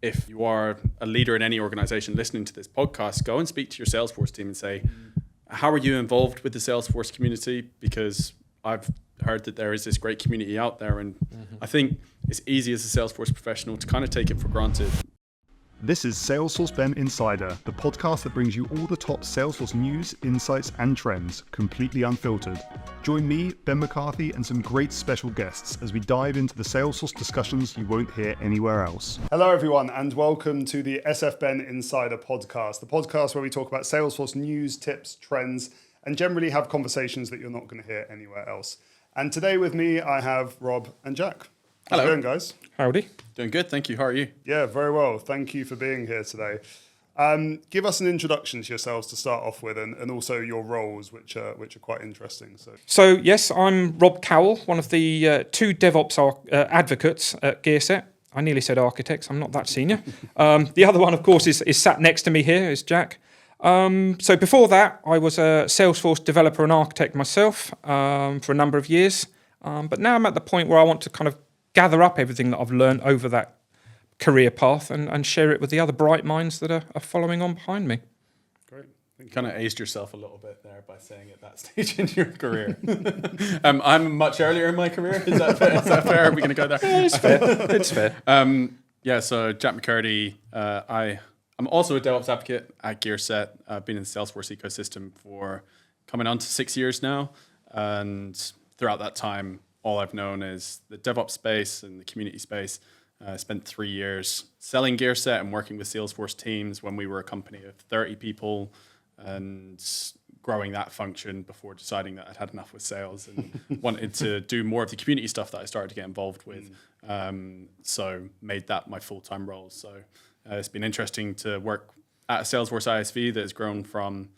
if you are a leader in any organization listening to this podcast, go and speak to your Salesforce team and say, how are you involved with the Salesforce community? Because I've heard that there is this great community out there. And I think it's easy as a Salesforce professional to kind of take it for granted. This is Salesforce Ben Insider, the podcast that brings you all the top Salesforce news, insights, and trends, completely unfiltered. Join me, Ben McCarthy, and some great special guests as we dive into the Salesforce discussions you won't hear anywhere else. Hello, everyone, and welcome to the SF Ben Insider podcast, the podcast where we talk about Salesforce news, tips, trends, and generally have conversations that you're not going to hear anywhere else. And today with me, I have Rob and Jack. How's it going, guys? Howdy. Doing good, thank you. How are you? Yeah, very well. Thank you for being here today. Give us an introduction to yourselves to start off with, and also your roles, which are quite interesting. So yes, I'm Rob Cowell, one of the two DevOps advocates at Gearset. I nearly said architects. I'm not that senior. The other one, of course, is sat next to me here, is Jack. So before that, I was a Salesforce developer and architect myself for a number of years. But now I'm at the point where I want to kind of gather up everything that I've learned over that career path and share it with the other bright minds that are following on behind me. Great. You kind of aced yourself a little bit there by saying at that stage in your career. I'm much earlier in my career. Is that fair? Are we going to go there? Yeah, it's fair. It's fair. So Jack McCurdy, I'm also a DevOps advocate at Gearset. I've been in the Salesforce ecosystem for coming on to 6 years now. And throughout that time, all I've known is the DevOps space and the community space. I spent 3 years selling Gearset and working with Salesforce teams when we were a company of 30 people and growing that function before deciding that I'd had enough with sales and wanted to do more of the community stuff that I started to get involved with. So made that my full-time role. So it's been interesting to work at a Salesforce ISV that has grown from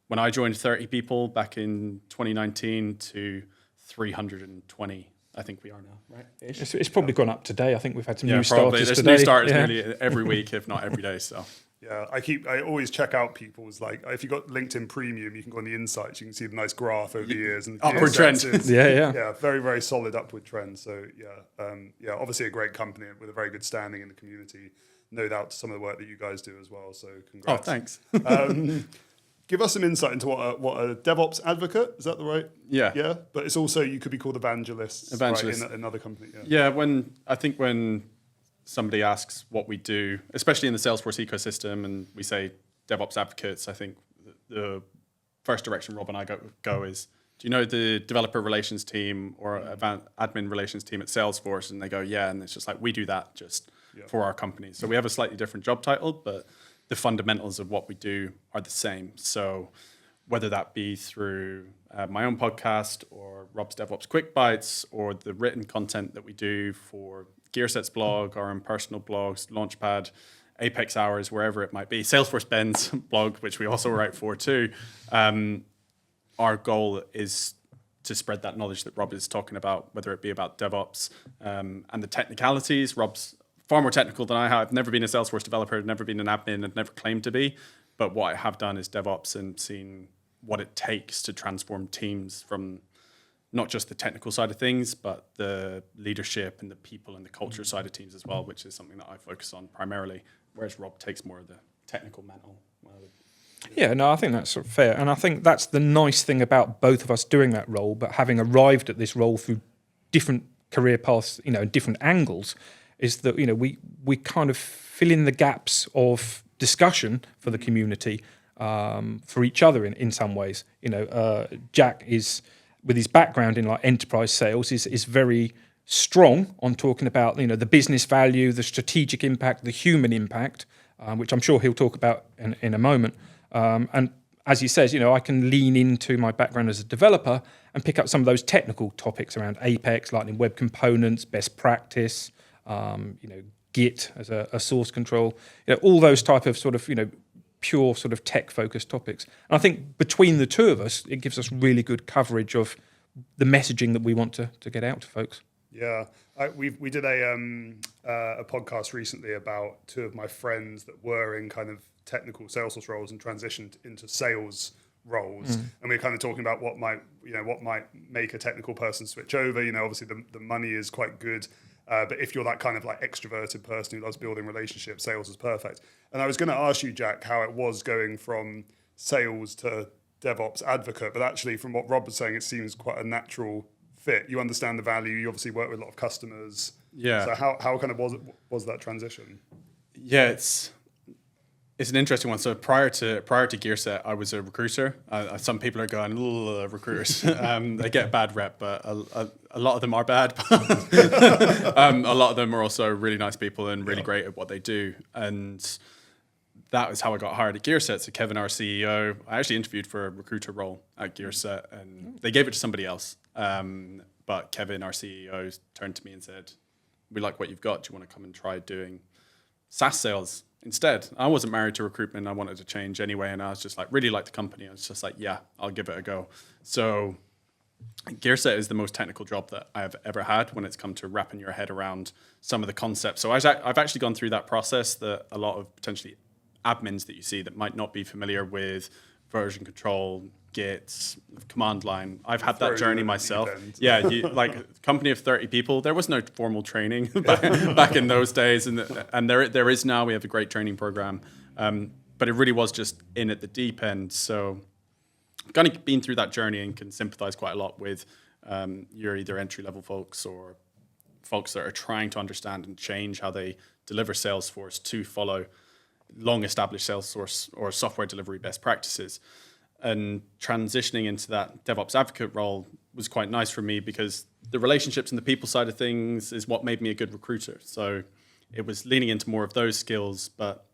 when I joined 30 people back in 2019 to 320, I think we are now, right? It's probably gone up today. I think we've had some new probably. starters There's today. new starters nearly every week, if not every day. So Yeah, I always check out people's, like, if you got LinkedIn Premium, you can go on the insights, you can see the nice graph over the years and upward trend. Yeah. Very, very solid upward trend. So obviously a great company with a very good standing in the community. No doubt to some of the work that you guys do as well. So congrats. Oh, thanks. Give us some insight into what a DevOps advocate, is that the right? Yeah. Yeah, but it's also, you could be called evangelists. Right, in another company. Yeah, when somebody asks what we do, especially in the Salesforce ecosystem, and we say DevOps advocates, I think the first direction Rob and I go is, do you know the developer relations team or admin relations team at Salesforce? And they go, yeah, and it's just like, we do that just for our company. So we have a slightly different job title, but the fundamentals of what we do are the same. So whether that be through my own podcast or Rob's DevOps Quick Bites or the written content that we do for Gearset's blog, our own personal blogs, Launchpad, Apex Hours, wherever it might be, Salesforce Ben's blog, which we also write for too, our goal is to spread that knowledge that Rob is talking about, whether it be about DevOps and the technicalities. Rob's far more technical than I have. I've never been a Salesforce developer, I've never been an admin, I've never claimed to be. But what I have done is DevOps and seen what it takes to transform teams from not just the technical side of things, but the leadership and the people and the culture side of teams as well, which is something that I focus on primarily, whereas Rob takes more of the technical mental. Yeah, no, I think that's sort of fair. And I think that's the nice thing about both of us doing that role, but having arrived at this role through different career paths, different angles, is that, we kind of fill in the gaps of discussion for the community, for each other in some ways. Jack is, with his background in like enterprise sales, is very strong on talking about, the business value, the strategic impact, the human impact, which I'm sure he'll talk about in a moment. And as he says, I can lean into my background as a developer and pick up some of those technical topics around Apex, Lightning Web Components, best practice, Git as a source control, all those type of sort of, pure sort of tech-focused topics. And I think between the two of us, it gives us really good coverage of the messaging that we want to get out to folks. Yeah, we did a podcast recently about two of my friends that were in kind of technical Salesforce roles and transitioned into sales roles, and we were kind of talking about what might make a technical person switch over. Obviously the money is quite good, But if you're that kind of like extroverted person who loves building relationships, sales is perfect. And I was going to ask you, Jack, how it was going from sales to DevOps advocate, but actually from what Rob was saying, it seems quite a natural fit. You understand the value. You obviously work with a lot of customers. Yeah. So how kind of was that transition? Yeah, it's an interesting one. So prior to Gearset, I was a recruiter. Some people are going, recruiters. They get a bad rep, but a lot of them are bad. A lot of them are also really nice people and really great at what they do. And that was how I got hired at Gearset. So Kevin, our CEO, I actually interviewed for a recruiter role at Gearset, and they gave it to somebody else. But Kevin, our CEO, turned to me and said, "We like what you've got. Do you want to come and try doing SaaS sales instead?" I wasn't married to recruitment. I wanted to change anyway. And I was just like, really like the company. I was just like, yeah, I'll give it a go. So Gearset is the most technical job that I've ever had when it's come to wrapping your head around some of the concepts. So I've actually gone through that process that a lot of potentially admins that you see that might not be familiar with version control, Git, command line. I've had that journey myself. Yeah, like company of 30 people. There was no formal training back in those days, and there is now. We have a great training program, but it really was just in at the deep end. So I've kind of been through that journey and can sympathize quite a lot with your either entry level folks or folks that are trying to understand and change how they deliver Salesforce to follow long-established Salesforce or software delivery best practices. And transitioning into that DevOps advocate role was quite nice for me because the relationships and the people side of things is what made me a good recruiter. So it was leaning into more of those skills, but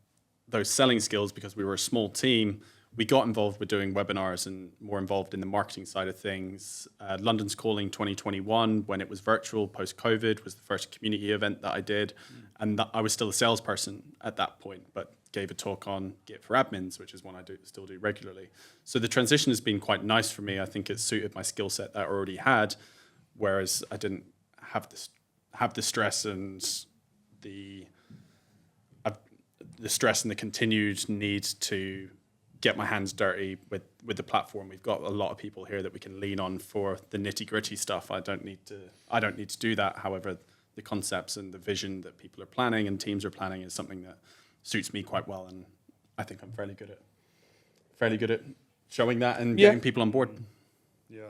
those selling skills, because we were a small team, we got involved with doing webinars and more involved in the marketing side of things. London's Calling 2021, when it was virtual post-COVID, was the first community event that I did. And I was still a salesperson at that point, but gave a talk on Git for admins, which is one I still do regularly. So the transition has been quite nice for me. I think it suited my skill set that I already had, whereas I didn't have the stress and the stress and the continued need to get my hands dirty with the platform. We've got a lot of people here that we can lean on for the nitty-gritty stuff. I don't need to do that. However, the concepts and the vision that people are planning and teams are planning is something that suits me quite well, and I think I'm fairly good at showing that and getting people on board. Yeah.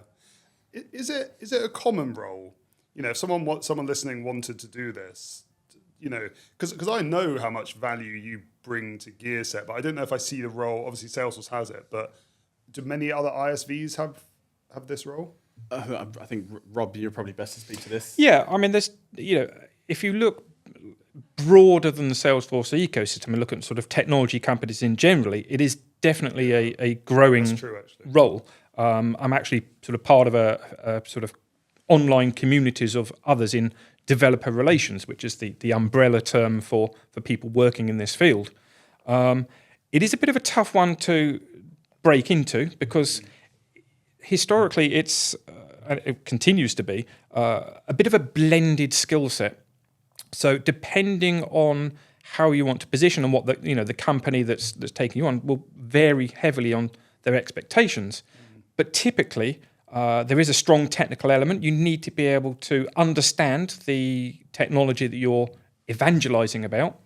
Is it a common role? You know, if someone listening wanted to do this, you know, because I know how much value you bring to Gearset, but I don't know if I see the role. Obviously, Salesforce has it, but do many other ISVs have this role? I think, Rob, you're probably best to speak to this. Yeah, I mean, there's, if you look broader than the Salesforce ecosystem and look at sort of technology companies in generally, it is definitely a growing role. I'm actually sort of part of a sort of online communities of others in developer relations, which is the umbrella term for people working in this field. It is a bit of a tough one to break into because historically it's, and it continues to be, a bit of a blended skill set. So depending on how you want to position and what the company that's taking you on will vary heavily on their expectations. But typically, there is a strong technical element. You need to be able to understand the technology that you're evangelizing about.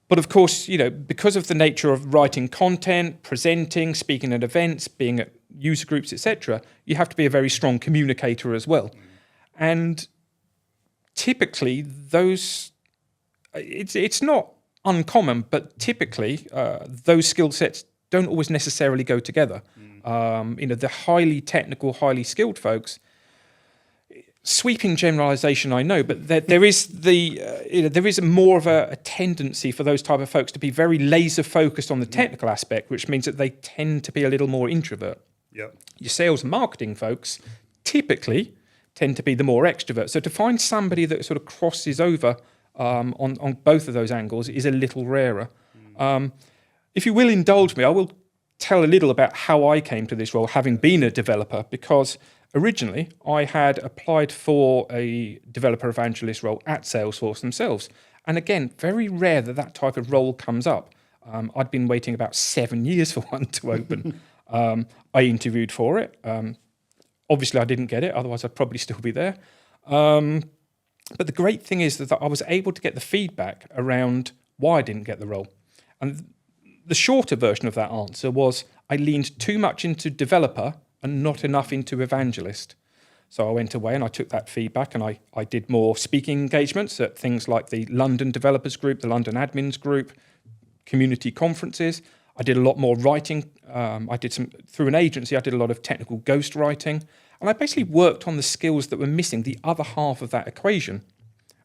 But of course, because of the nature of writing content, presenting, speaking at events, being at user groups, etc., you have to be a very strong communicator as well. And typically, it's not uncommon, but typically those skill sets don't always necessarily go together. The highly technical, highly skilled folks, sweeping generalization, I know, but there is there is more of a tendency for those type of folks to be very laser focused on the technical aspect, which means that they tend to be a little more introvert. Yep. Your sales and marketing folks typically tend to be the more extrovert. So to find somebody that sort of crosses over on both of those angles is a little rarer. If you will indulge me, I will tell a little about how I came to this role, having been a developer, because originally I had applied for a developer evangelist role at Salesforce themselves. And again, very rare that type of role comes up. I'd been waiting about 7 years for one to open. I interviewed for it. Obviously, I didn't get it, otherwise I'd probably still be there. But the great thing is that I was able to get the feedback around why I didn't get the role. And the shorter version of that answer was I leaned too much into developer and not enough into evangelist. So I went away and I took that feedback and I did more speaking engagements at things like the London Developers Group, the London Admins Group, community conferences. I did a lot more writing. Through an agency, I did a lot of technical ghostwriting. And I basically worked on the skills that were missing, the other half of that equation.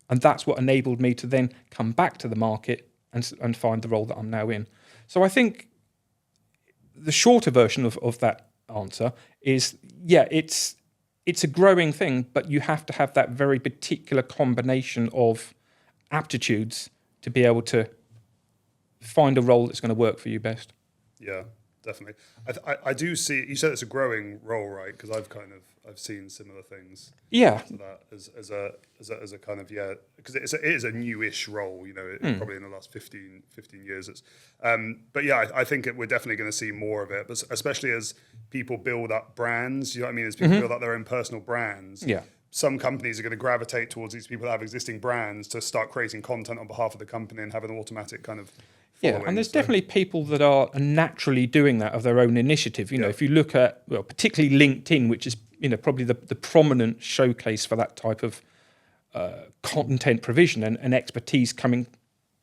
And that's what enabled me to then come back to the market and find the role that I'm now in. So I think the shorter version of that answer is, yeah, it's a growing thing, but you have to have that very particular combination of aptitudes to be able to find a role that's going to work for you best. Yeah, definitely. I do see. You said it's a growing role, right? Because I've seen similar things. Yeah. To that as a kind of because it is a newish role. You know, probably in the last 15 years. It's but yeah, I think we're definitely going to see more of it. But especially as people build up brands, you know what I mean? As people build up their own personal brands. Yeah. Some companies are going to gravitate towards these people that have existing brands to start creating content on behalf of the company and have an automatic kind of following. Yeah, and there's definitely people that are naturally doing that of their own initiative. You know, if you look at, well, particularly LinkedIn, which is, you know, probably the prominent showcase for that type of content provision and expertise coming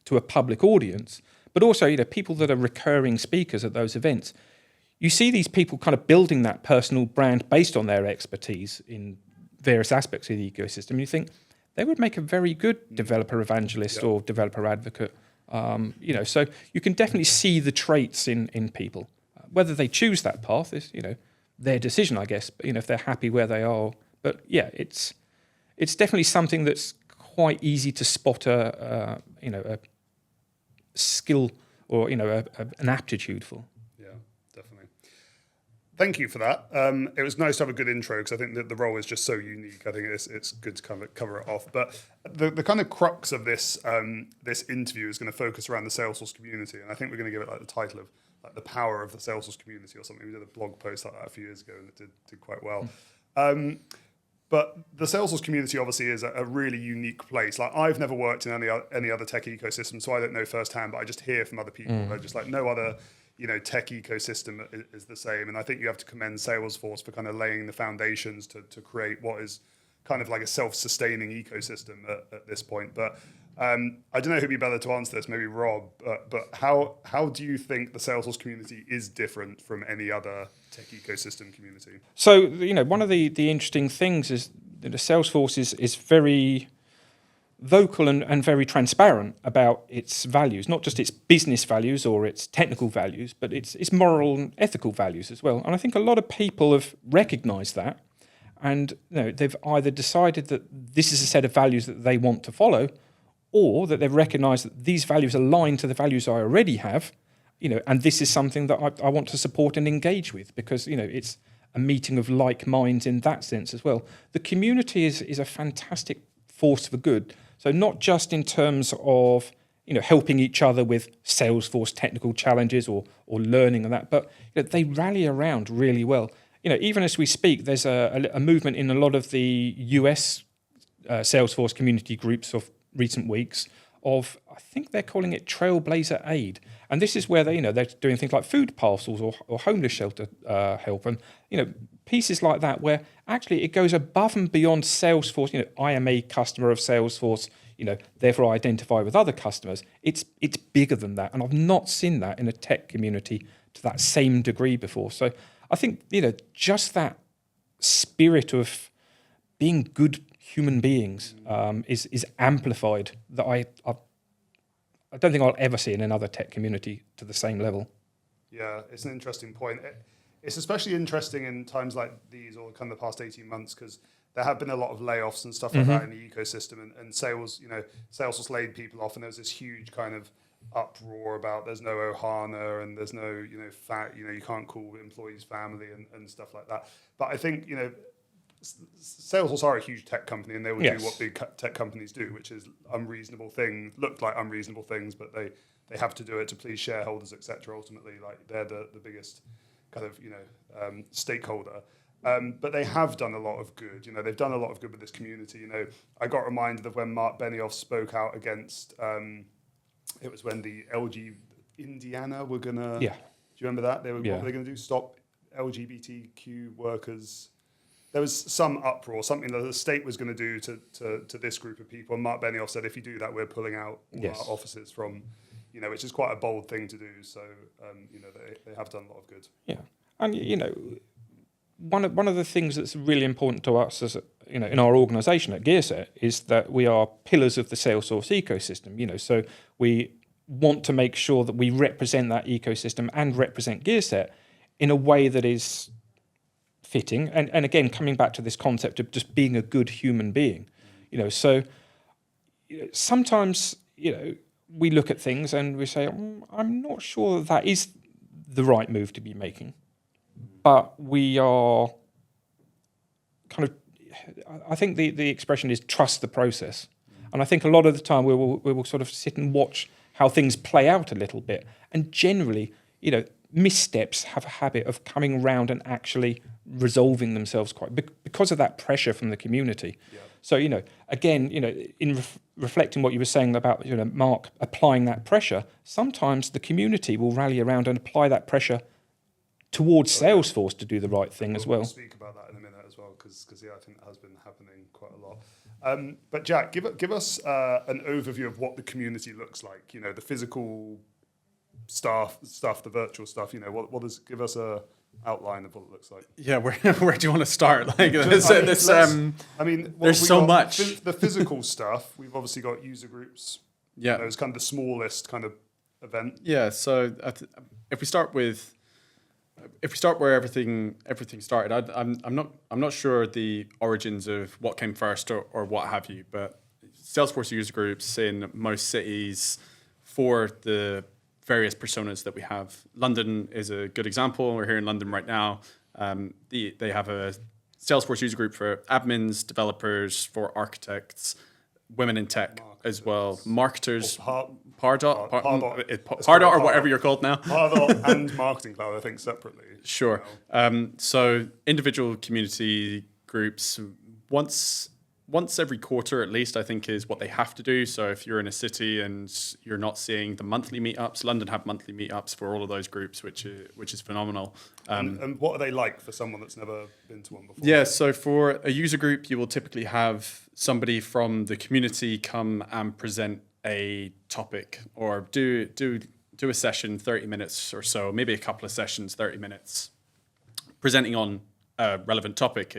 to a public audience, but also, you know, people that are recurring speakers at those events. You see these people kind of building that personal brand based on their expertise in various aspects of the ecosystem. And you think they would make a very good developer evangelist or developer advocate. You know, so you can definitely see the traits in people. Whether they choose that path is, you know, their decision, I guess. But, you know, if they're happy where they are. But yeah, it's definitely something that's quite easy to spot a skill or, you know, an aptitude for. Yeah, definitely. Thank you for that. It was nice to have a good intro because I think that the role is just so unique. I think it's good to kind of cover it off. But the kind of crux of this this interview is going to focus around the Salesforce community, and I think we're going to give it like the title of like the power of the Salesforce community or something. We did a blog post like that a few years ago, and it did quite well. But the Salesforce community obviously is a really unique place. Like I've never worked in any other tech ecosystem, so I don't know firsthand. But I just hear from other people. They're just like no other. You know, tech ecosystem is the same. And I think you have to commend Salesforce for kind of laying the foundations to create what is kind of like a self-sustaining ecosystem at this point. But I don't know who'd be better to answer this, maybe Rob, but how do you think the Salesforce community is different from any other tech ecosystem community? So, you know, one of the interesting things is that Salesforce is very vocal and very transparent about its values, not just its business values or its technical values, but its moral and ethical values as well. And I think a lot of people have recognised that, and you know, they've either decided that this is a set of values that they want to follow, or that they've recognised that these values align to the values I already have, you know, and this is something that I want to support and engage with because, you know, it's a meeting of like minds in that sense as well. The community is a fantastic force for good. So not just in terms of, you know, helping each other with Salesforce technical challenges or learning and that, but you know, they rally around really well. You know, even as we speak, there's a movement in a lot of the US Salesforce community groups of recent weeks of, I think they're calling it Trailblazer Aid. And this is where they, you know, they're doing things like food parcels or homeless shelter help and, you know, pieces like that where actually it goes above and beyond Salesforce. You know, I am a customer of Salesforce, you know, therefore I identify with other customers. It's bigger than that. And I've not seen that in a tech community to that same degree before. So I think, you know, just that spirit of being good human beings is amplified that I don't think I'll ever see in another tech community to the same level. Yeah, it's an interesting point. It's especially interesting in times like these or kind of the past 18 months because there have been a lot of layoffs and stuff like that in the ecosystem and sales, you know, Salesforce laid people off and there was this huge kind of uproar about there's no Ohana and there's no, you know, you can't call employees family and stuff like that. But I think, you know, Salesforce are a huge tech company and they will do what big tech companies do, which is look like unreasonable things, but they have to do it to please shareholders, etc. Ultimately, like they're the biggest kind of, you know, stakeholder. But they have done a lot of good. They've done a lot of good with this community. I got reminded of when Mark Benioff spoke out against, it was when the LG Indiana were going to, Yeah. do you remember that? What Yeah. were they going to do? Stop LGBTQ workers. There was some uproar, something that the state was going to do to this group of people. And Mark Benioff said, if you do that, we're pulling out all Yes. our offices from, which is quite a bold thing to do. So, they have done a lot of good. Yeah, and one of the things that's really important to us as in our organisation at Gearset is that we are pillars of the Salesforce ecosystem. So we want to make sure that we represent that ecosystem and represent Gearset in a way that is fitting. And again, coming back to this concept of just being a good human being, So sometimes we look at things and we say, I'm not sure that is the right move to be making. But we are kind of, I think the expression is trust the process. And I think a lot of the time we will sort of sit and watch how things play out a little bit. And generally, missteps have a habit of coming around and actually resolving themselves because of that pressure from the community. Yeah. So, again, in reflecting what you were saying about, Mark applying that pressure, sometimes the community will rally around and apply that pressure towards Salesforce to do the right thing as well. We'll speak about that in a minute as well, because I think that has been happening quite a lot. But Jack, give us an overview of what the community looks like. The physical stuff, the virtual stuff. Give us a outline of what it looks like. Yeah, where do you want to start? There's so much. The physical stuff. We've obviously got user groups. Yeah, it's kind of the smallest kind of event. Yeah. So if we start where everything started, I'm not sure the origins of what came first or what have you, but Salesforce user groups in most cities for the various personas that we have. London is a good example. We're here in London right now. They have a Salesforce user group for admins, developers, for architects, women in tech as well, marketers, Pardot or whatever you're called now. Pardot and Marketing Cloud, I think, separately. Sure. So individual community groups, once every quarter at least, I think, is what they have to do. So if you're in a city and you're not seeing the monthly meetups, London have monthly meetups for all of those groups, which is phenomenal. And what are they like for someone that's never been to one before? Yeah, so for a user group, you will typically have somebody from the community come and present a topic or do a session, 30 minutes or so, maybe a couple of sessions, 30 minutes, presenting on a relevant topic.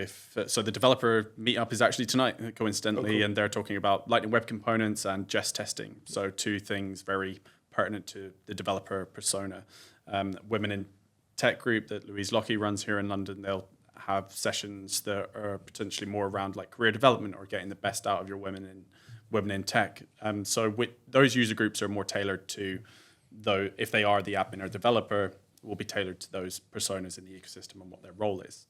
So the developer meetup is actually tonight, coincidentally, cool. And they're talking about Lightning Web Components and Jest testing. So two things very pertinent to the developer persona. Women in Tech group that Louise Lockie runs here in London, they'll have sessions that are potentially more around like career development or getting the best out of your women in tech. So with those user groups are more tailored to, though, if they are the admin or developer, will be tailored to those personas in the ecosystem and what their role is.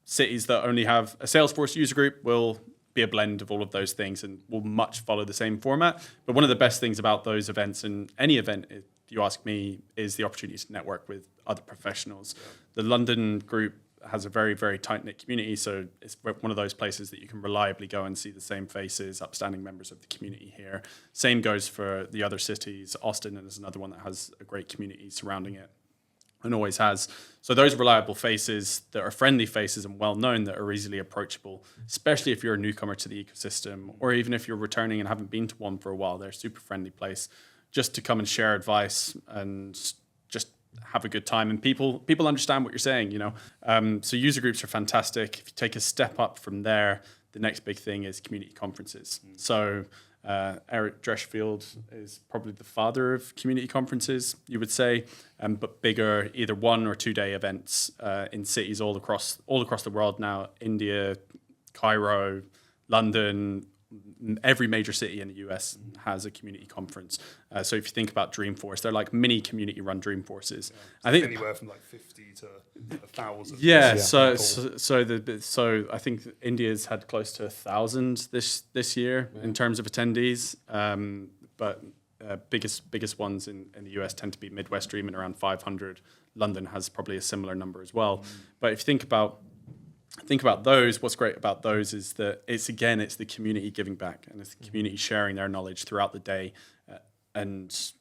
Cities that only have a Salesforce user group will be a blend of all of those things and will much follow the same format. But one of the best things about those events, and any event, if you ask me, is the opportunity to network with other professionals. Yeah. The London group has a very, very tight-knit community, so it's one of those places that you can reliably go and see the same faces, upstanding members of the community here. Same goes for the other cities. Austin is another one that has a great community surrounding it and always has. So those reliable faces that are friendly faces and well-known that are easily approachable, especially if you're a newcomer to the ecosystem or even if you're returning and haven't been to one for a while, they're a super friendly place just to come and share advice and just have a good time, and people understand what you're saying, So user groups are fantastic. If you take a step up from there, the next big thing is community conferences. So Eric Dreschfield is probably the father of community conferences, you would say, but bigger, either 1 or 2 day events in cities all across the world now. India, Cairo, London. Every major city in the US has a community conference. So if you think about Dreamforce, they're like mini community-run Dreamforces. Yeah, I think anywhere from like 50 to 1,000. Yeah. So I think India's had close to 1,000 this year in terms of attendees. But biggest ones in the US tend to be Midwest Dreaming, around 500. London has probably a similar number as well. But if you think about those, what's great about those is that it's the community giving back, and it's the community sharing their knowledge throughout the day, and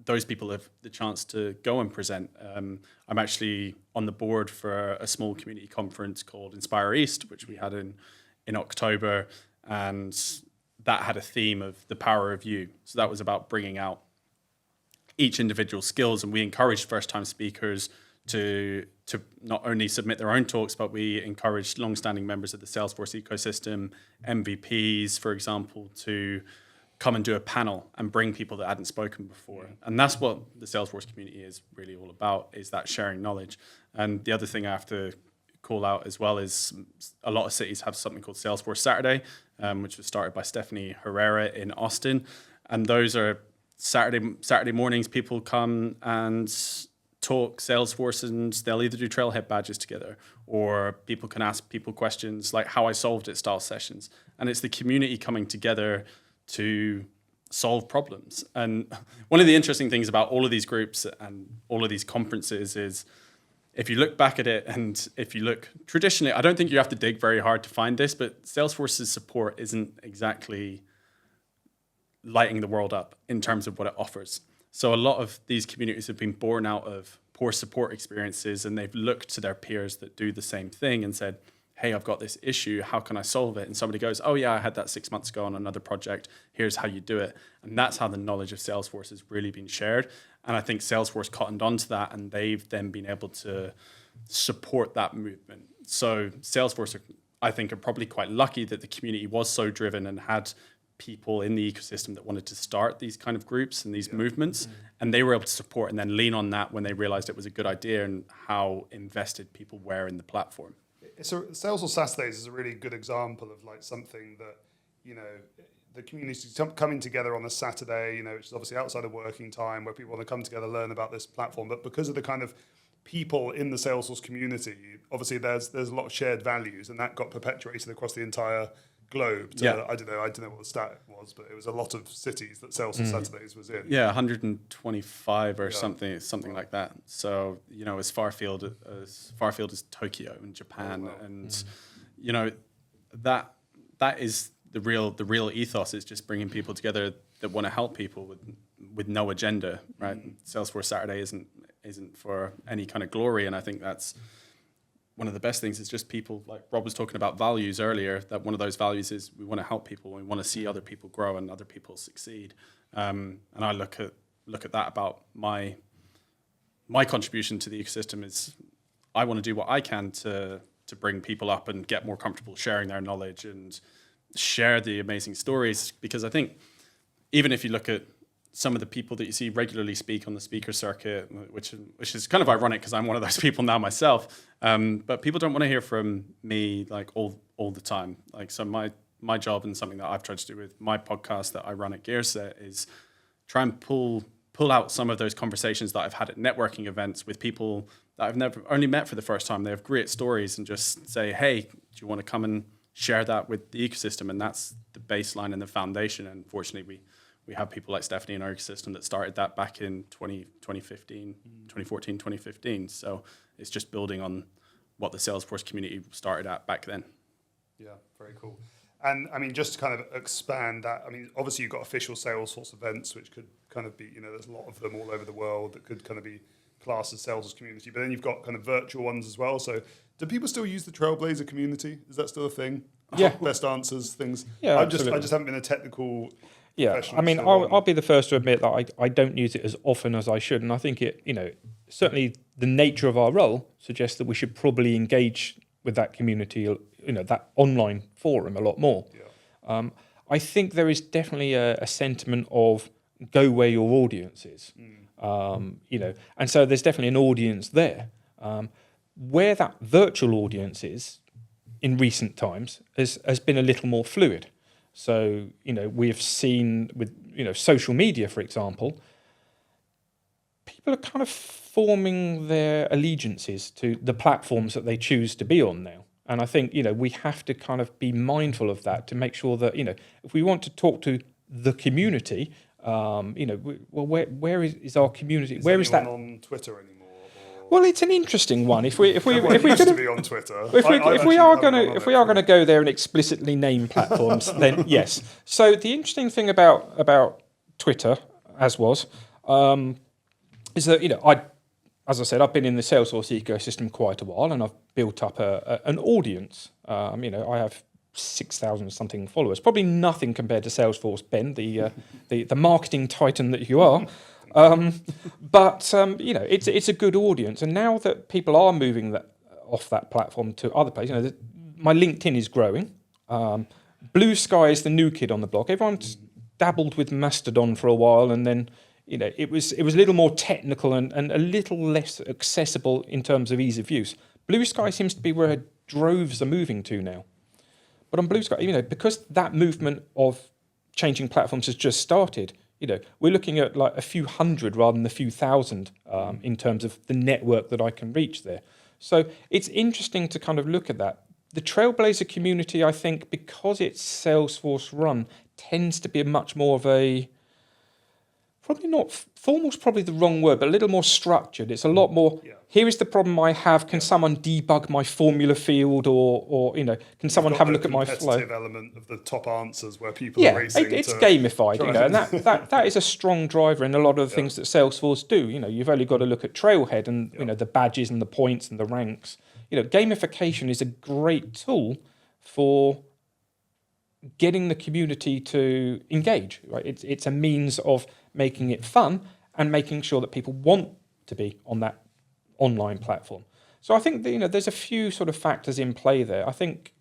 those people have the chance to go and present. I'm actually on the board for a small community conference called Inspire East, which we had in October, and that had a theme of the power of you. So that was about bringing out each individual skills, and we encouraged first-time speakers to not only submit their own talks, but we encouraged long-standing members of the Salesforce ecosystem, MVPs, for example, to come and do a panel and bring people that hadn't spoken before. And that's what the Salesforce community is really all about, is that sharing knowledge. And the other thing I have to call out as well is a lot of cities have something called Salesforce Saturday, which was started by Stephanie Herrera in Austin. And those are Saturday mornings, people come and talk Salesforce, and they'll either do trailhead badges together, or people can ask people questions like how I solved it style sessions. And it's the community coming together to solve problems. And one of the interesting things about all of these groups and all of these conferences is, if you look back at it, and if you look traditionally, I don't think you have to dig very hard to find this, but Salesforce's support isn't exactly lighting the world up in terms of what it offers. So a lot of these communities have been born out of poor support experiences, and they've looked to their peers that do the same thing and said, hey, I've got this issue, how can I solve it? And somebody goes, oh yeah, I had that 6 months ago on another project, here's how you do it. And that's how the knowledge of Salesforce has really been shared. And I think Salesforce cottoned onto that, and they've then been able to support that movement. So Salesforce, I think, are probably quite lucky that the community was so driven and had people in the ecosystem that wanted to start these kind of groups and these movements, and they were able to support and then lean on that when they realized it was a good idea and how invested people were in the platform. So Salesforce Saturdays is a really good example of like something that, the community coming together on a Saturday, which is obviously outside of working time, where people want to come together, learn about this platform. But because of the kind of people in the Salesforce community, obviously there's a lot of shared values, and that got perpetuated across the entire globe. I don't know what the stat was, but it was a lot of cities that Salesforce Saturdays was in. Yeah, 125 or something like that. So as far afield as Tokyo in Japan, and that is the real ethos, is just bringing people together that want to help people with no agenda, right? Salesforce Saturday isn't for any kind of glory, and I think that's one of the best things. Is just people, like Rob was talking about values earlier, that one of those values is we want to help people, we want to see other people grow and other people succeed. And I look at that about my contribution to the ecosystem is I want to do what I can to bring people up and get more comfortable sharing their knowledge and share the amazing stories, because I think even if you look at some of the people that you see regularly speak on the speaker circuit, which is kind of ironic because I'm one of those people now myself, but people don't want to hear from me like all the time. Like, so my job, and something that I've tried to do with my podcast that I run at Gearset, is try and pull out some of those conversations that I've had at networking events with people that I've never only met for the first time. They have great stories, and just say, hey, do you want to come and share that with the ecosystem? And that's the baseline and the foundation. And fortunately, we have people like Stephanie in our ecosystem that started that back in 2014, 2015. So it's just building on what the Salesforce community started at back then. Yeah, very cool. And I mean, just to kind of expand that, I mean, obviously you've got official Salesforce events, which could kind of be, there's a lot of them all over the world that could kind of be classed as Salesforce community. But then you've got kind of virtual ones as well. So do people still use the Trailblazer community? Is that still a thing? Yeah. Best answers, things. Yeah, I just haven't been a technical. Yeah, I mean, I'll be the first to admit that I don't use it as often as I should, and I think it, certainly the nature of our role suggests that we should probably engage with that community, that online forum a lot more. Yeah. I think there is definitely a sentiment of go where your audience is, and so there's definitely an audience there. Where that virtual audience is in recent times has been a little more fluid. So, we have seen with, social media, for example, people are kind of forming their allegiances to the platforms that they choose to be on now. And I think, we have to kind of be mindful of that to make sure that, if we want to talk to the community, Where is our community? Where is that on Twitter anymore? Well, it's an interesting one. If we Used to be on Twitter. If we are going to go there and explicitly name platforms, then yes. So the interesting thing about Twitter, as was, is that as I said, I've been in the Salesforce ecosystem quite a while, and I've built up an audience. I have 6,000 something followers. Probably nothing compared to Salesforce Ben, the marketing titan that you are. But it's a good audience, and now that people are moving off that platform to other places, my LinkedIn is growing. Blue Sky is the new kid on the block. Everyone's dabbled with Mastodon for a while, and then it was a little more technical and a little less accessible in terms of ease of use. Blue Sky seems to be where droves are moving to now. But on Blue Sky, because that movement of changing platforms has just started. We're looking at like a few hundred rather than a few thousand in terms of the network that I can reach there. So it's interesting to kind of look at that. The Trailblazer community, I think, because it's Salesforce run, tends to be a much more of a, probably not, formal's probably the wrong word, but a little more structured. It's a lot more, here is the problem I have, can someone debug my formula field or can someone have a look at my flow? Competitive element of the top answers where people are racing it's gamified, and that is a strong driver in a lot of the things that Salesforce do. You've only got to look at Trailhead and the badges and the points and the ranks. Gamification is a great tool for getting the community to engage. Right, it's a means of making it fun and making sure that people want to be on that online platform. So I think that, there's a few sort of factors in play there. I think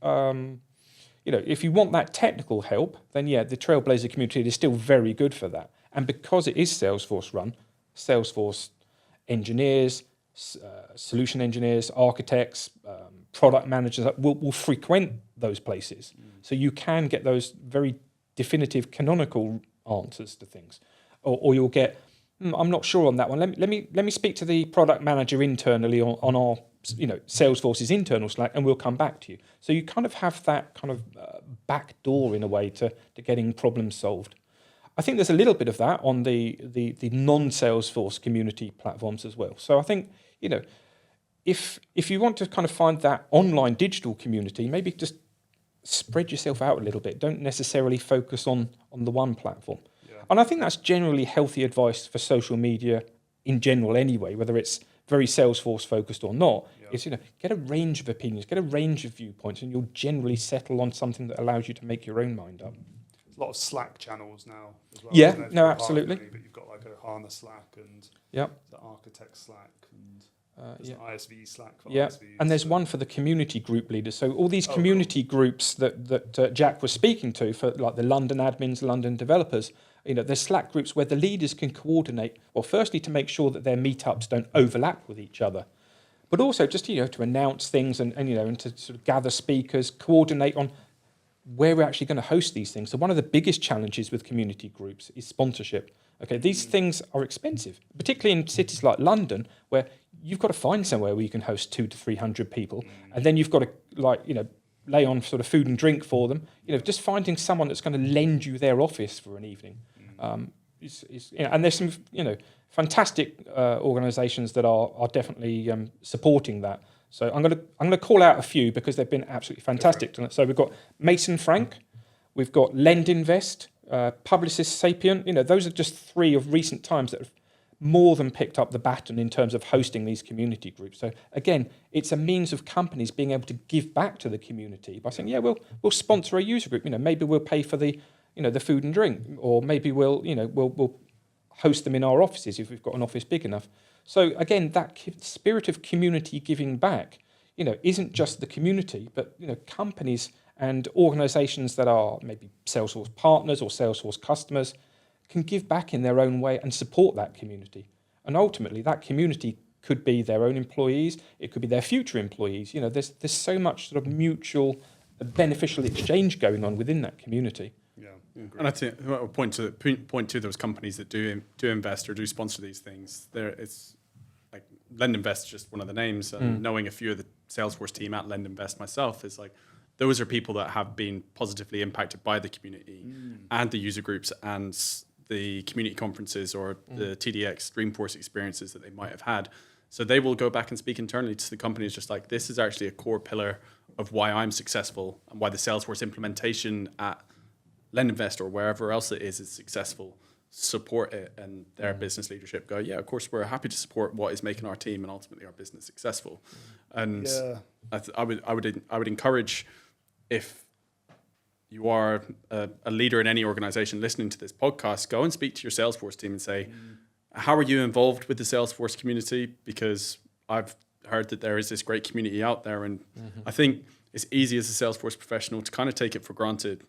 if you want that technical help, then the Trailblazer community is still very good for that. And because it is Salesforce run, Salesforce engineers, solution engineers, architects, product managers will frequent those places. So you can get those very definitive canonical answers to things. Or you'll get, I'm not sure on that one. Let me speak to the product manager internally on our Salesforce's internal Slack, and we'll come back to you. So you kind of have that kind of back door in a way to getting problems solved. I think there's a little bit of that on the non-Salesforce community platforms as well. So I think if you want to kind of find that online digital community, maybe just spread yourself out a little bit. Don't necessarily focus on the one platform. And I think that's generally healthy advice for social media in general anyway, whether it's very Salesforce focused or not. It's, get a range of opinions, get a range of viewpoints, and you'll generally settle on something that allows you to make your own mind up. There's a lot of Slack channels now as well. Yeah, no, absolutely. But you've got like a HANA Slack and the Architect Slack and there's an ISV Slack for ISVs. And there's one for the community group leaders. So all these community groups that Jack was speaking to for like the London admins, London developers, there's Slack groups where the leaders can coordinate, well, firstly, to make sure that their meetups don't overlap with each other, but also just, to announce things and to sort of gather speakers, coordinate on where we're actually going to host these things. So one of the biggest challenges with community groups is sponsorship. Okay, these things are expensive, particularly in cities like London, where you've got to find somewhere where you can host 200 to 300 people, and then you've got to lay on sort of food and drink for them. Just finding someone that's going to lend you their office for an evening. And there's some fantastic organisations that are definitely supporting that. So I'm going to call out a few because they've been absolutely fantastic. So we've got Mason Frank, we've got Lend Invest, Publicis Sapient. Those are just three of recent times that have more than picked up the baton in terms of hosting these community groups. So again, it's a means of companies being able to give back to the community by saying, we'll sponsor a user group. Maybe we'll pay for the food and drink, or maybe we'll host them in our offices if we've got an office big enough. So again, that spirit of community giving back, isn't just the community, but companies and organisations that are maybe Salesforce partners or Salesforce customers can give back in their own way and support that community. And ultimately, that community could be their own employees, it could be their future employees. There's so much sort of mutual beneficial exchange going on within that community. Yeah, and I think I'll point to those companies that do invest or do sponsor these things. It's like Lend Invest, just one of the names. And knowing a few of the Salesforce team at Lend Invest myself is like, those are people that have been positively impacted by the community and the user groups and the community conferences or the TDX Dreamforce experiences that they might have had. So they will go back and speak internally to the companies just like, this is actually a core pillar of why I'm successful and why the Salesforce implementation at LendInvest or wherever else it is successful. Support it, and their business leadership go, yeah, of course we're happy to support what is making our team and ultimately our business successful. And I would encourage, if you are a leader in any organization listening to this podcast, go and speak to your Salesforce team and say, how are you involved with the Salesforce community? Because I've heard that there is this great community out there, and I think it's easy as a Salesforce professional to kind of take it for granted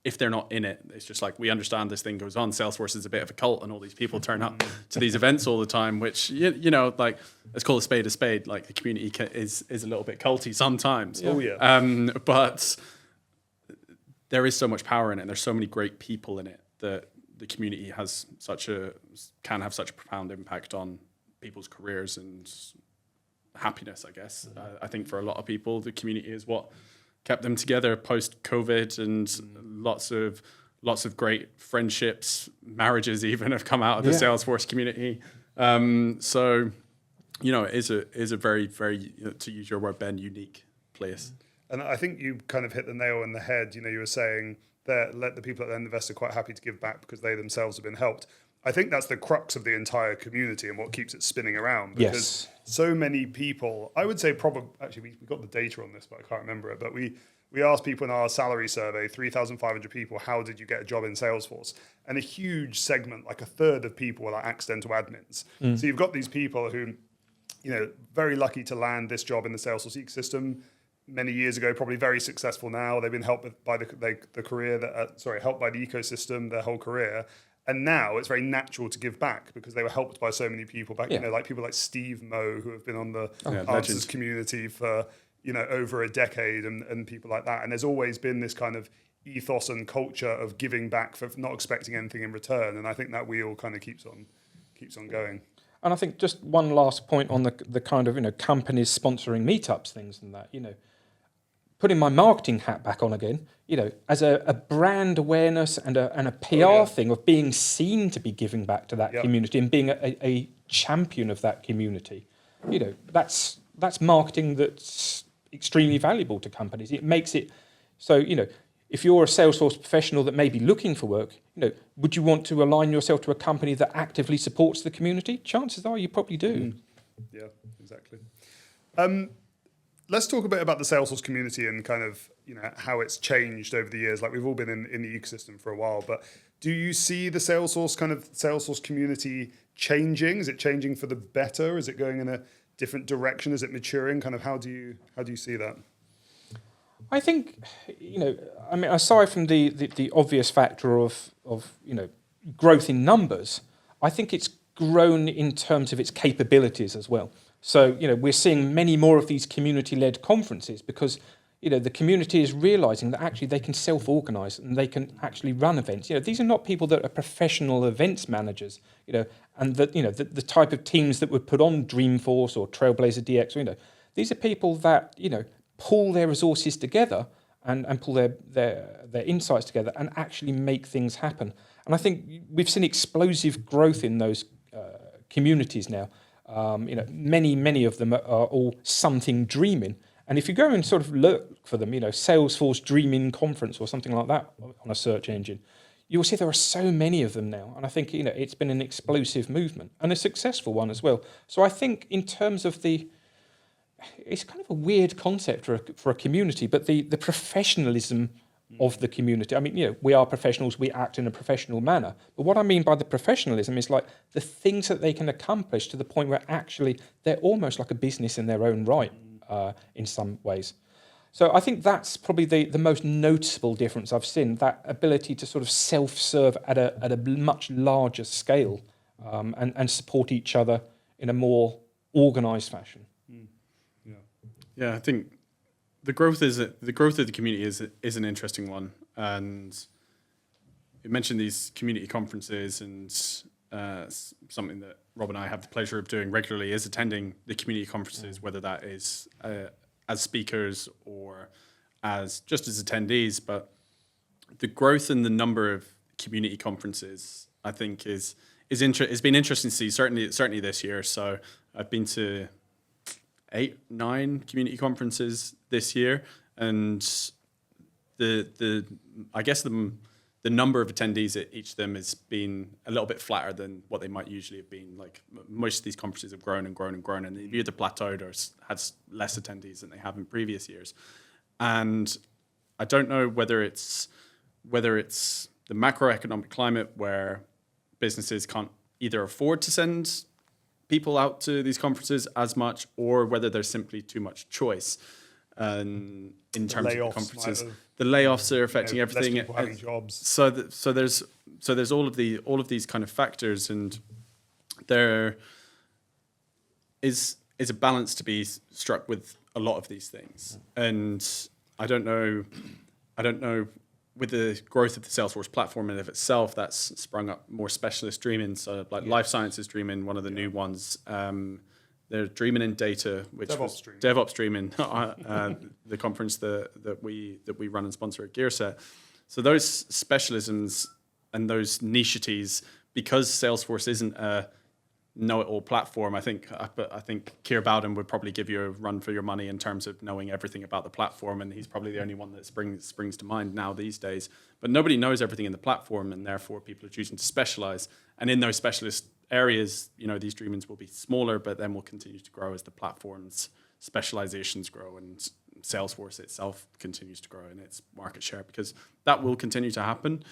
if they're not in it. It's just like, we understand this thing goes on. Salesforce is a bit of a cult, and all these people turn up to these events all the time, which, you know, like, let's call a spade a spade. Like, the community is a little bit culty sometimes. Oh, yeah. But there is so much power in it, and there's so many great people in it, that the community can have such a profound impact on people's careers and happiness, I guess. I think for a lot of people, the community is what kept them together post-COVID, and lots of great friendships, marriages even have come out of the Salesforce community. So, you know, it is a very, very, to use your word, Ben, unique place. And I think you kind of hit the nail on the head. You know, you were saying that the people at LendInvest are quite happy to give back because they themselves have been helped. I think that's the crux of the entire community and what keeps it spinning around. Because so many people, I would say actually we got the data on this, but I can't remember it. But we asked people in our salary survey, 3,500 people, how did you get a job in Salesforce? And a huge segment, like a third of people were like accidental admins. So you've got these people who, you know, very lucky to land this job in the Salesforce ecosystem many years ago, probably very successful now. They've been helped by the career helped by the ecosystem their whole career. And now it's very natural to give back because they were helped by so many people back, you know, like people like Steve Moe, who have been on the Answers community for, you know, over a decade, and people like that. And there's always been this kind of ethos and culture of giving back for not expecting anything in return. And I think that wheel kind of keeps on going. And I think just one last point on the kind of, you know, companies sponsoring meetups, things and that, you know, putting my marketing hat back on again, you know, as a brand awareness and a PR thing of being seen to be giving back to that community and being a champion of that community, you know, that's marketing that's extremely valuable to companies. It makes it so, you know, if you're a Salesforce professional that may be looking for work, you know, would you want to align yourself to a company that actively supports the community? Chances are you probably do. Yeah, exactly. Let's talk a bit about the Salesforce community and kind of, you know, how it's changed over the years. Like, we've all been in the ecosystem for a while, but do you see the Salesforce community changing? Is it changing for the better? Is it going in a different direction? Is it maturing? Kind of, how do you see that? I think, you know, I mean, aside from the obvious factor of you know, growth in numbers, I think it's grown in terms of its capabilities as well. So, you know, we're seeing many more of these community-led conferences because, you know, the community is realizing that actually they can self-organize and they can actually run events. You know, these are not people that are professional events managers, you know, and that, you know, the type of teams that would put on Dreamforce or Trailblazer DX, you know, these are people that, you know, pull their resources together and pull their insights together and actually make things happen. And I think we've seen explosive growth in those communities now. You know, many of them are all something dreaming. And if you go and sort of look for them, you know, Salesforce Dreaming Conference or something like that on a search engine, you'll see there are so many of them now. And I think, you know, it's been an explosive movement and a successful one as well. So I think in terms of it's kind of a weird concept for a community, but the professionalism of the community. I mean, you know, we are professionals, we act in a professional manner. But what I mean by the professionalism is like the things that they can accomplish to the point where actually they're almost like a business in their own right in some ways. So I think that's probably the most noticeable difference I've seen, that ability to sort of self-serve at a much larger scale and support each other in a more organised fashion. Yeah, I think the growth of the community is an interesting one, and you mentioned these community conferences, and something that Rob and I have the pleasure of doing regularly is attending the community conferences, whether that is as speakers or as attendees. But the growth in the number of community conferences, I think it's been interesting to see, certainly this year. So I've been to 8, 9 community conferences this year, and I guess the number of attendees at each of them has been a little bit flatter than what they might usually have been. Like most of these conferences have grown and grown and grown, and they've either plateaued or had less attendees than they have in previous years. And I don't know whether it's the macroeconomic climate where businesses can't either afford to send people out to these conferences as much, or whether there's simply too much choice in terms of the conferences. The layoffs are affecting everything. Less people having jobs. So there's all of these kind of factors, and there is a balance to be struck with a lot of these things. And I don't know with the growth of the Salesforce platform and of itself, that's sprung up more specialist dreaming. So like life sciences dreaming, one of the new ones. They're dreaming in data, which DevOps dreaming, the conference that we run and sponsor at Gearset. So those specialisms and those nicheties, because Salesforce isn't a know-it-all platform, I think Keir Bowden would probably give you a run for your money in terms of knowing everything about the platform, and he's probably the only one that springs to mind now these days. But nobody knows everything in the platform, and therefore people are choosing to specialize. And in those specialist areas, these dreamings will be smaller, but then will continue to grow as the platform's specializations grow and Salesforce itself continues to grow in its market share, because that will continue to happen.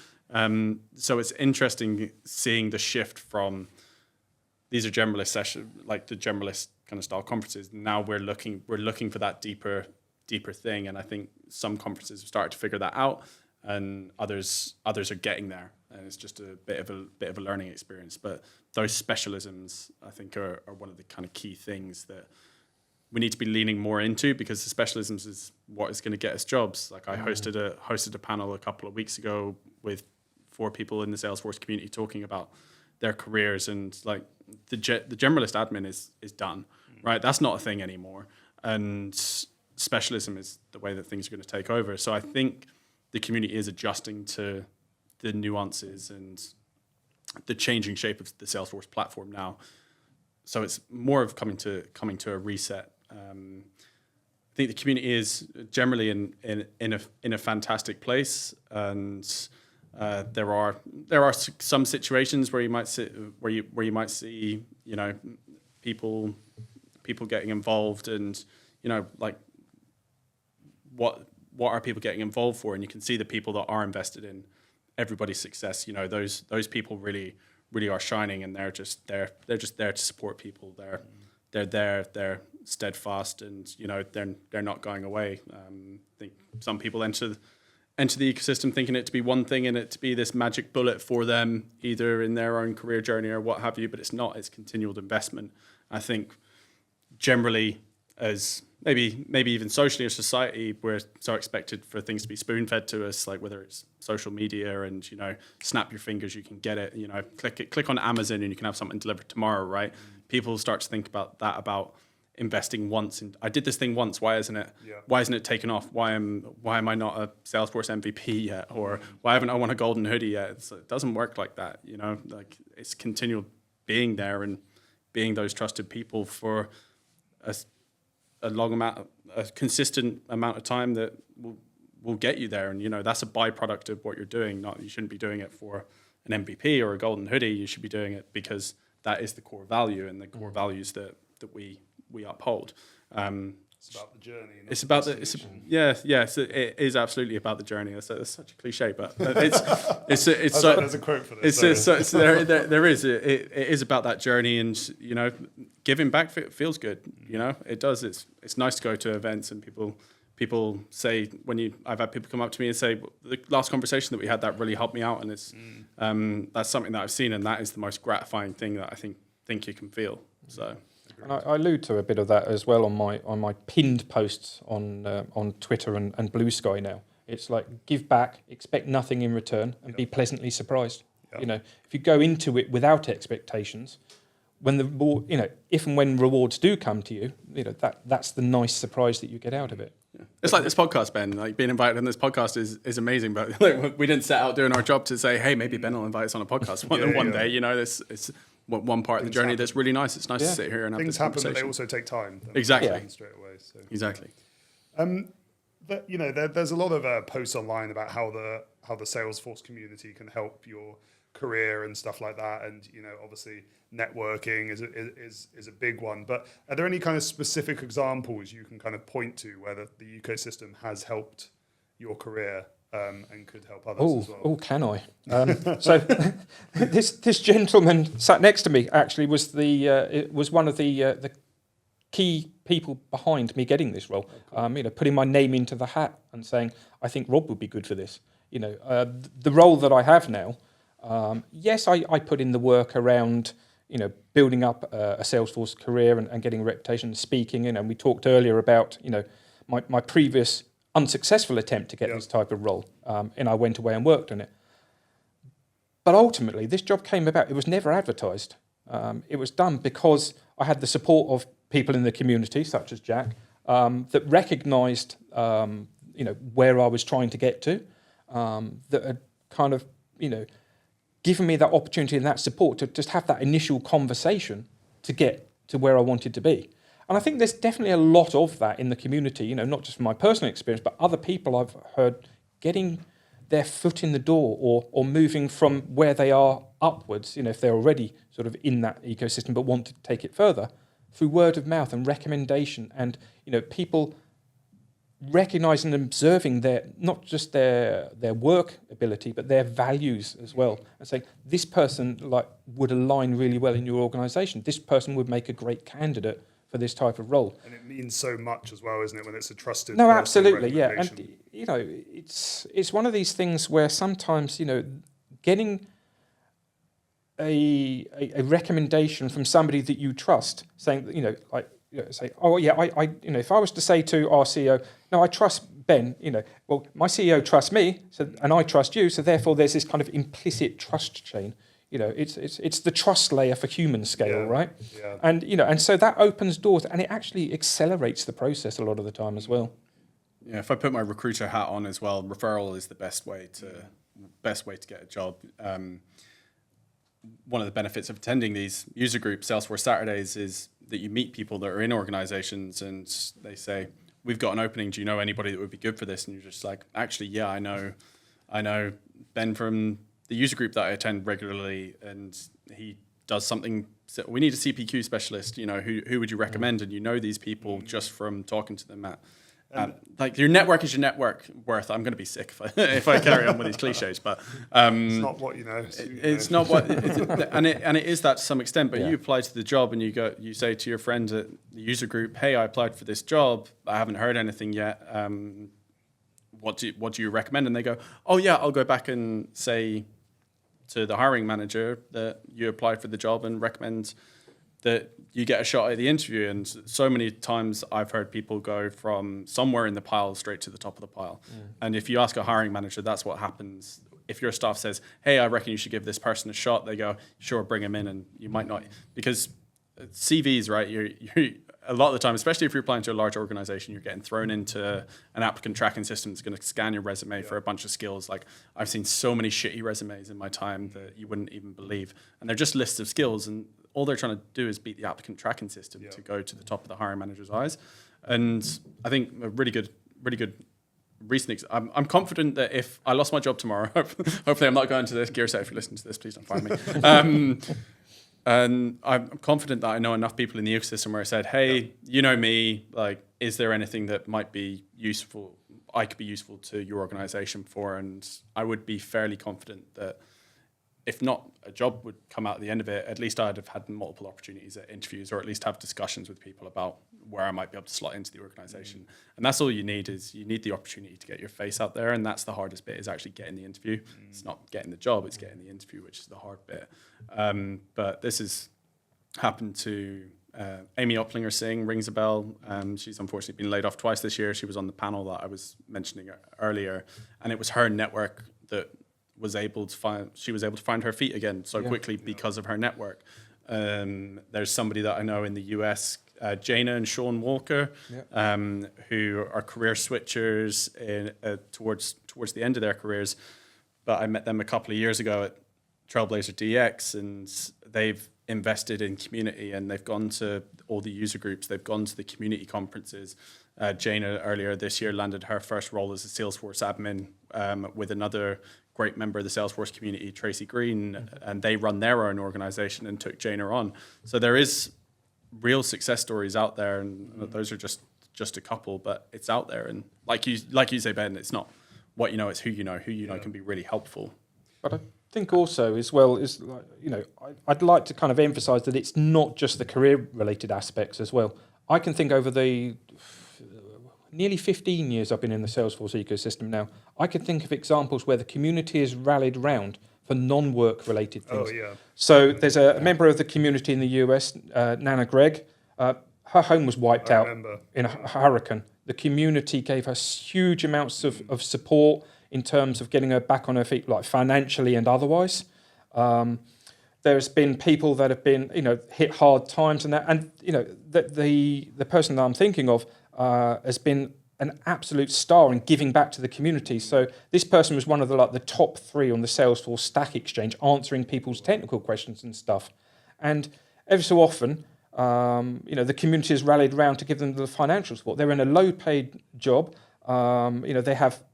So it's interesting seeing the shift from these are generalist sessions, like the generalist kind of style conferences. Now we're looking for that deeper thing, and I think some conferences have started to figure that out, and others are getting there, and it's just a bit of a learning experience. But those specialisms, I think, are one of the kind of key things that we need to be leaning more into, because the specialisms is what is going to get us jobs. Like I hosted a panel a couple of weeks ago with 4 people in the Salesforce community talking about their careers, and like the generalist admin is done, right? That's not a thing anymore, and specialism is the way that things are going to take over. So I think the community is adjusting to the nuances and the changing shape of the Salesforce platform now. So it's more of coming to a reset. I think the community is generally in a fantastic place, and there are some situations where you might see people getting involved, and like what are people getting involved for, and you can see the people that are invested in everybody's success. Those people really are shining, and they're just there to support people. They're steadfast, and they're not going away. I think some people enter the ecosystem thinking it to be one thing and it to be this magic bullet for them, either in their own career journey or what have you, but it's not. It's continual investment. I think generally, as maybe even socially or society, we're so expected for things to be spoon-fed to us, like whether it's social media and, snap your fingers, you can get it, click on Amazon and you can have something delivered tomorrow, right? People start to think about that, about investing once, and I did this thing once. Why isn't it taken off? Why am I not a Salesforce MVP yet? Or why haven't I won a golden hoodie yet? It doesn't work like that. Like it's continual being there and being those trusted people for a consistent amount of time that will get you there. And that's a byproduct of what you're doing. You shouldn't be doing it for an MVP or a golden hoodie. You should be doing it because that is the core value and the core values that we uphold. It's about the journey. It's about it is absolutely about the journey. That's such a cliche, but it's so, there's a quote for this. There is. It is about that journey, and giving back feels good. It does. It's nice to go to events, and people say I've had people come up to me and say the last conversation that we had that really helped me out, and it's that's something that I've seen, and that is the most gratifying thing that I think you can feel. So. And I allude to a bit of that as well on my pinned posts on Twitter and Blue Sky now. It's like give back, expect nothing in return, and be pleasantly surprised. Yep. If you go into it without expectations, when if and when rewards do come to you, that's the nice surprise that you get out of it. It's like this podcast, Ben. Like being invited on this podcast is amazing, but like, we didn't set out doing our job to say, hey, maybe Ben will invite us on a podcast one day. You know, this it's one part of the journey that's really nice. It's nice to sit here and have this conversation. Things happen, but they also take time. Exactly. Straight away. So. Exactly. But, you know, there's a lot of posts online about how the Salesforce community can help your career and stuff like that, and you know, obviously networking is a big one. But are there any kind of specific examples you can kind of point to where the ecosystem has helped your career and could help others as well? Oh, can I? So this gentleman sat next to me actually was one of the key people behind me getting this role. You know, putting my name into the hat and saying, I think Rob would be good for this. You know, the role that I have now, yes, I put in the work around, you know, building up a Salesforce career and getting a reputation, speaking. You know, and we talked earlier about, you know, my previous unsuccessful attempt to get this type of role, and I went away and worked on it. But ultimately, this job came about. It was never advertised. It was done because I had the support of people in the community, such as Jack, that recognised, you know, where I was trying to get to, that had kind of, you know, given me that opportunity and that support to just have that initial conversation to get to where I wanted to be. And I think there's definitely a lot of that in the community, you know, not just from my personal experience, but other people I've heard getting their foot in the door or moving from where they are upwards, you know, if they're already sort of in that ecosystem but want to take it further, through word of mouth and recommendation and, you know, people recognising and observing not just their work ability, but their values as well, and saying, this person like would align really well in your organisation. This person would make a great candidate for this type of role. And it means so much as well, isn't it, when it's a trusted No, person, absolutely, yeah. And, you know, it's one of these things where sometimes, you know, getting a recommendation from somebody that you trust, saying that, you know, like, you know, say, oh yeah, I you know, if I was to say to our CEO, no, I trust Ben, you know, well, my CEO trusts me, so and I trust you, so therefore there's this kind of implicit trust chain. You know, it's the trust layer for human scale, right? Yeah. And you know, and so that opens doors, and it actually accelerates the process a lot of the time as well. Yeah, if I put my recruiter hat on as well, referral is the best way to get a job. One of the benefits of attending these user groups, Salesforce Saturdays, is that you meet people that are in organizations and they say, we've got an opening, do you know anybody that would be good for this? And you're just like, actually, yeah, I know Ben from the user group that I attend regularly, and he does something. So we need a CPQ specialist, you know, who would you recommend? And you know these people just from talking to them like your network is your network worth. I'm going to be sick if I carry on with these cliches, but it's not what you know. It's not what, and it is that to some extent. But you apply to the job and you say to your friend at the user group, "Hey, I applied for this job. I haven't heard anything yet. What do you recommend?" And they go, "Oh yeah, I'll go back and say to the hiring manager that you applied for the job and recommend that you get a shot at the interview." And so many times I've heard people go from somewhere in the pile straight to the top of the pile. And if you ask a hiring manager, that's what happens. If your staff says, "Hey, I reckon you should give this person a shot," they go, "Sure, bring him in." And you might not, because CVs, right? You're a lot of the time, especially if you're applying to a large organization, you're getting thrown into an applicant tracking system that's going to scan your resume for a bunch of skills. Like, I've seen so many shitty resumes in my time that you wouldn't even believe. And they're just lists of skills, and all they're trying to do is beat the applicant tracking system to go to the top of the hiring manager's eyes. And I think a really good recent. I'm confident that if I lost my job tomorrow, hopefully I'm not going to this Gearset. If you're listening to this, please don't fire me. And I'm confident that I know enough people in the ecosystem where I said, "Hey, you know me. Like, is there anything that might be useful? I could be useful to your organization for?" And I would be fairly confident that, if not a job would come out at the end of it, at least I'd have had multiple opportunities at interviews, or at least have discussions with people about where I might be able to slot into the organization. And that's all you need, is you need the opportunity to get your face out there. And that's the hardest bit, is actually getting the interview. It's not getting the job, it's getting the interview, which is the hard bit. But this has happened to Amy Opplinger Singh, rings a bell. She's unfortunately been laid off twice this year. She was on the panel that I was mentioning earlier. And it was her network that was able to find her feet again so quickly because of her network. There's somebody that I know in the US Jaina and Sean Walker, who are career switchers towards the end of their careers. But I met them a couple of years ago at Trailblazer DX, and they've invested in community, and they've gone to all the user groups. They've gone to the community conferences. Jaina earlier this year landed her first role as a Salesforce admin with another great member of the Salesforce community, Tracy Green, and they run their own organization and took Jaina on. So there is real success stories out there, and those are just a couple, but it's out there. And like you say, Ben, it's not what you know, it's who you know. Who you know can be really helpful. But I think also as well is, I'd like to kind of emphasize that it's not just the career-related aspects as well. I can think over the nearly 15 years I've been in the Salesforce ecosystem now, I can think of examples where the community has rallied round for non-work related things. Oh, yeah. So there's a member of the community in the US, Nana Gregg. Her home was wiped out in a hurricane. The community gave her huge amounts of support in terms of getting her back on her feet, like financially and otherwise. There's been people that have been, hit hard times and that. And, the person that I'm thinking of has been an absolute star in giving back to the community. So this person was one of the top 3 on the Salesforce Stack Exchange, answering people's technical questions and stuff. And every so often, the community has rallied around to give them the financial support. They're in a low-paid job. They have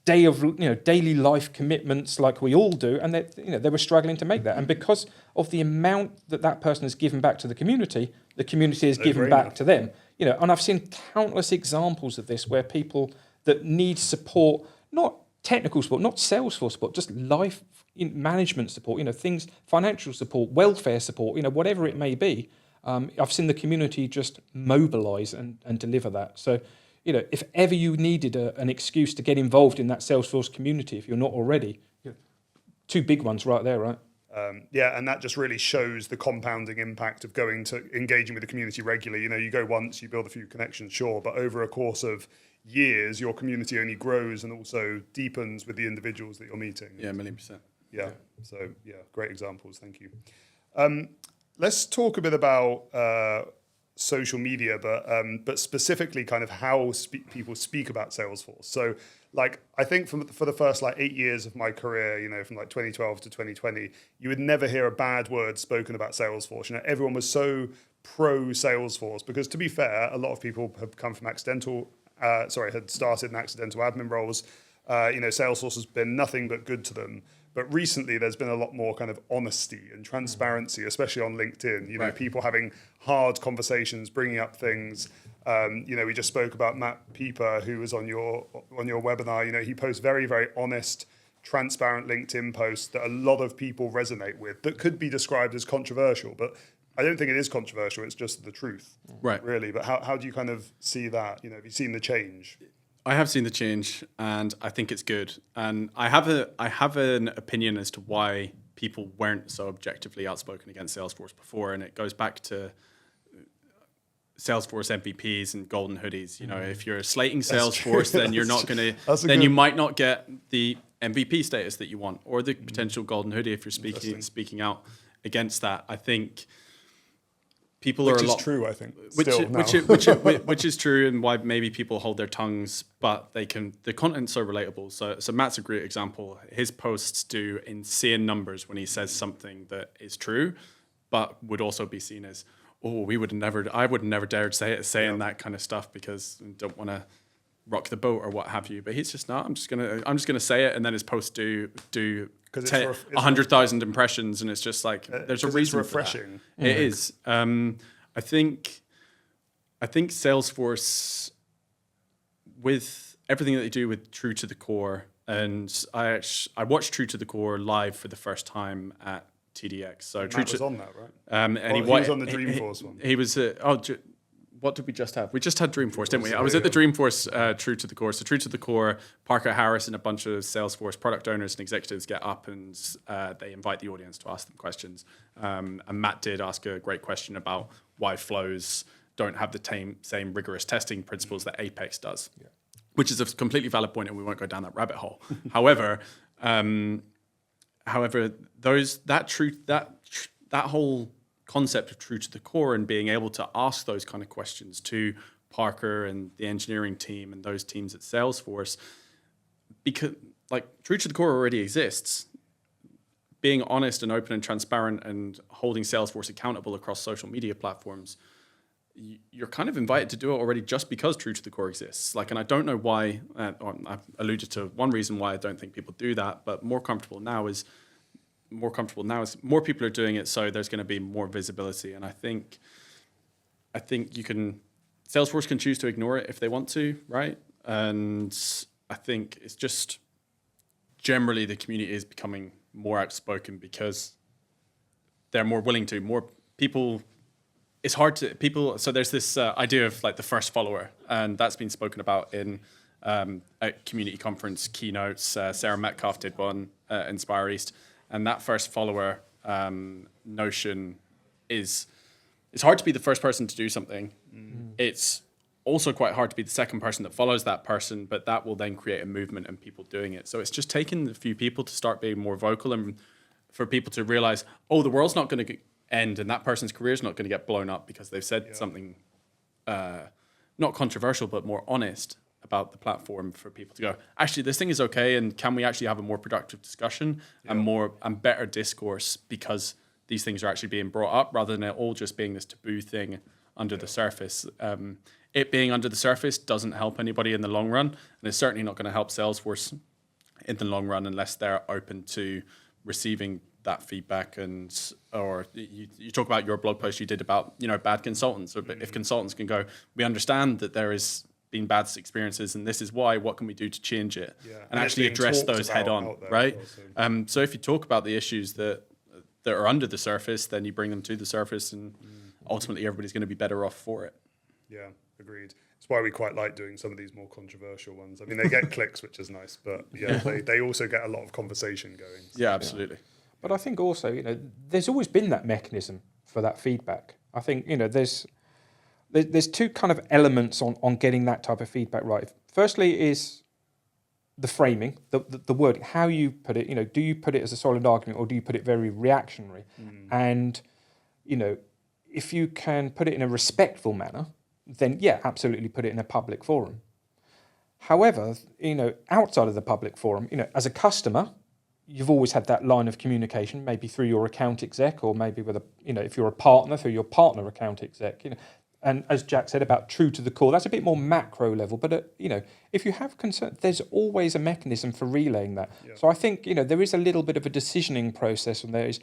daily life commitments like we all do, and they were struggling to make that. And because of the amount that person has given back to the community has given back to them. And I've seen countless examples of this where people that need support, not technical support, not Salesforce support, just life management support, things, financial support, welfare support, whatever it may be. I've seen the community just mobilize and deliver that. So, if ever you needed an excuse to get involved in that Salesforce community, if you're not already, 2 big ones right there, right? And that just really shows the compounding impact of engaging with the community regularly. You go once, you build a few connections, sure, but over a course of years, your community only grows and also deepens with the individuals that you're meeting. Yeah, 1,000,000%. Yeah. So, great examples. Thank you. Let's talk a bit about social media, but specifically kind of how people speak about Salesforce. So, I think for the first 8 years of my career, from 2012 to 2020, you would never hear a bad word spoken about Salesforce. Everyone was so pro Salesforce because, to be fair, a lot of people have come from had started in accidental admin roles. Salesforce has been nothing but good to them. But recently, there's been a lot more kind of honesty and transparency, especially on LinkedIn. Right. People having hard conversations, bringing up things. We just spoke about Matt Pieper, who was on your webinar. He posts very, very honest, transparent LinkedIn posts that a lot of people resonate with. That could be described as controversial, but I don't think it is controversial. It's just the truth, right? Really. But how do you kind of see that? Have you seen the change? I have seen the change, and I think it's good. And I have an opinion as to why people weren't so objectively outspoken against Salesforce before, and it goes back to Salesforce MVPs and golden hoodies. If you're slating Salesforce, then you're not going to. You might not get the MVP status that you want, or the potential golden hoodie if you're speaking out against that. I think. Which is true, I think. Which is true, and why maybe people hold their tongues, but the content's so relatable. So Matt's a great example. His posts do insane numbers when he says something that is true, but would also be seen as, I would never dare saying that kind of stuff because I don't want to rock the boat or what have you. But he's just not. I'm just gonna say it, and then his posts do 100,000 impressions, and it's just there's a reason. It's refreshing. For that. It is. I think Salesforce, with everything that they do with True to the Core, and I watched True to the Core live for the first time at TDX. So Matt was on that, right? And he was on the Dreamforce one. He was. What did we just have? We just had Dreamforce, didn't we? I was at the Dreamforce True to the Core. So True to the Core, Parker Harris and a bunch of Salesforce product owners and executives get up and they invite the audience to ask them questions. And Matt did ask a great question about why flows don't have the same rigorous testing principles that Apex does, which is a completely valid point, and we won't go down that rabbit hole. However, that whole concept of true to the core and being able to ask those kind of questions to Parker and the engineering team and those teams at Salesforce, because like true to the core already exists. Being honest and open and transparent and holding Salesforce accountable across social media platforms, you're kind of invited to do it already just because true to the core exists. Like, and I don't know why, I've alluded to one reason why I don't think people do that, but more comfortable now is more people are doing it, so there's going to be more visibility. And I think Salesforce can choose to ignore it if they want to, right? And I think it's just generally the community is becoming more outspoken because they're more willing to. More people, it's hard to people. So there's this idea of like the first follower, and that's been spoken about in at community conference keynotes. Sarah Metcalf did one, Inspire East, and that first follower notion is, it's hard to be the first person to do something. It's also quite hard to be the second person that follows that person, but that will then create a movement and people doing it. So it's just taking a few people to start being more vocal and for people to realize, oh, the world's not going to end and that person's career is not going to get blown up because they've said something not controversial, but more honest about the platform, for people to go, actually, this thing is okay, and can we actually have a more productive discussion and better discourse because these things are actually being brought up rather than it all just being this taboo thing under the surface. It being under the surface doesn't help anybody in the long run, and it's certainly not going to help Salesforce in the long run unless they're open to receiving that feedback. And or you talk about your blog post you did about bad consultants. Or if consultants can go, we understand that there has been bad experiences, and this is why. What can we do to change it? And actually address those head on, right? So if you talk about the issues that are under the surface, then you bring them to the surface, and ultimately everybody's going to be better off for it. Yeah, agreed. It's why we quite like doing some of these more controversial ones. I mean, they get clicks, which is nice, but they also get a lot of conversation going. So. Yeah, absolutely. But I think also, there's always been that mechanism for that feedback. I think, there's two kind of elements on getting that type of feedback right. Firstly is the framing, the word, how you put it. Do you put it as a solid argument or do you put it very reactionary? And, if you can put it in a respectful manner, then absolutely put it in a public forum. However, outside of the public forum, as a customer, you've always had that line of communication, maybe through your account exec, or maybe with if you're a partner, through your partner account exec. And as Jack said about true to the core, that's a bit more macro level. But if you have concern, there's always a mechanism for relaying that. Yeah. So I think there is a little bit of a decisioning process, and there is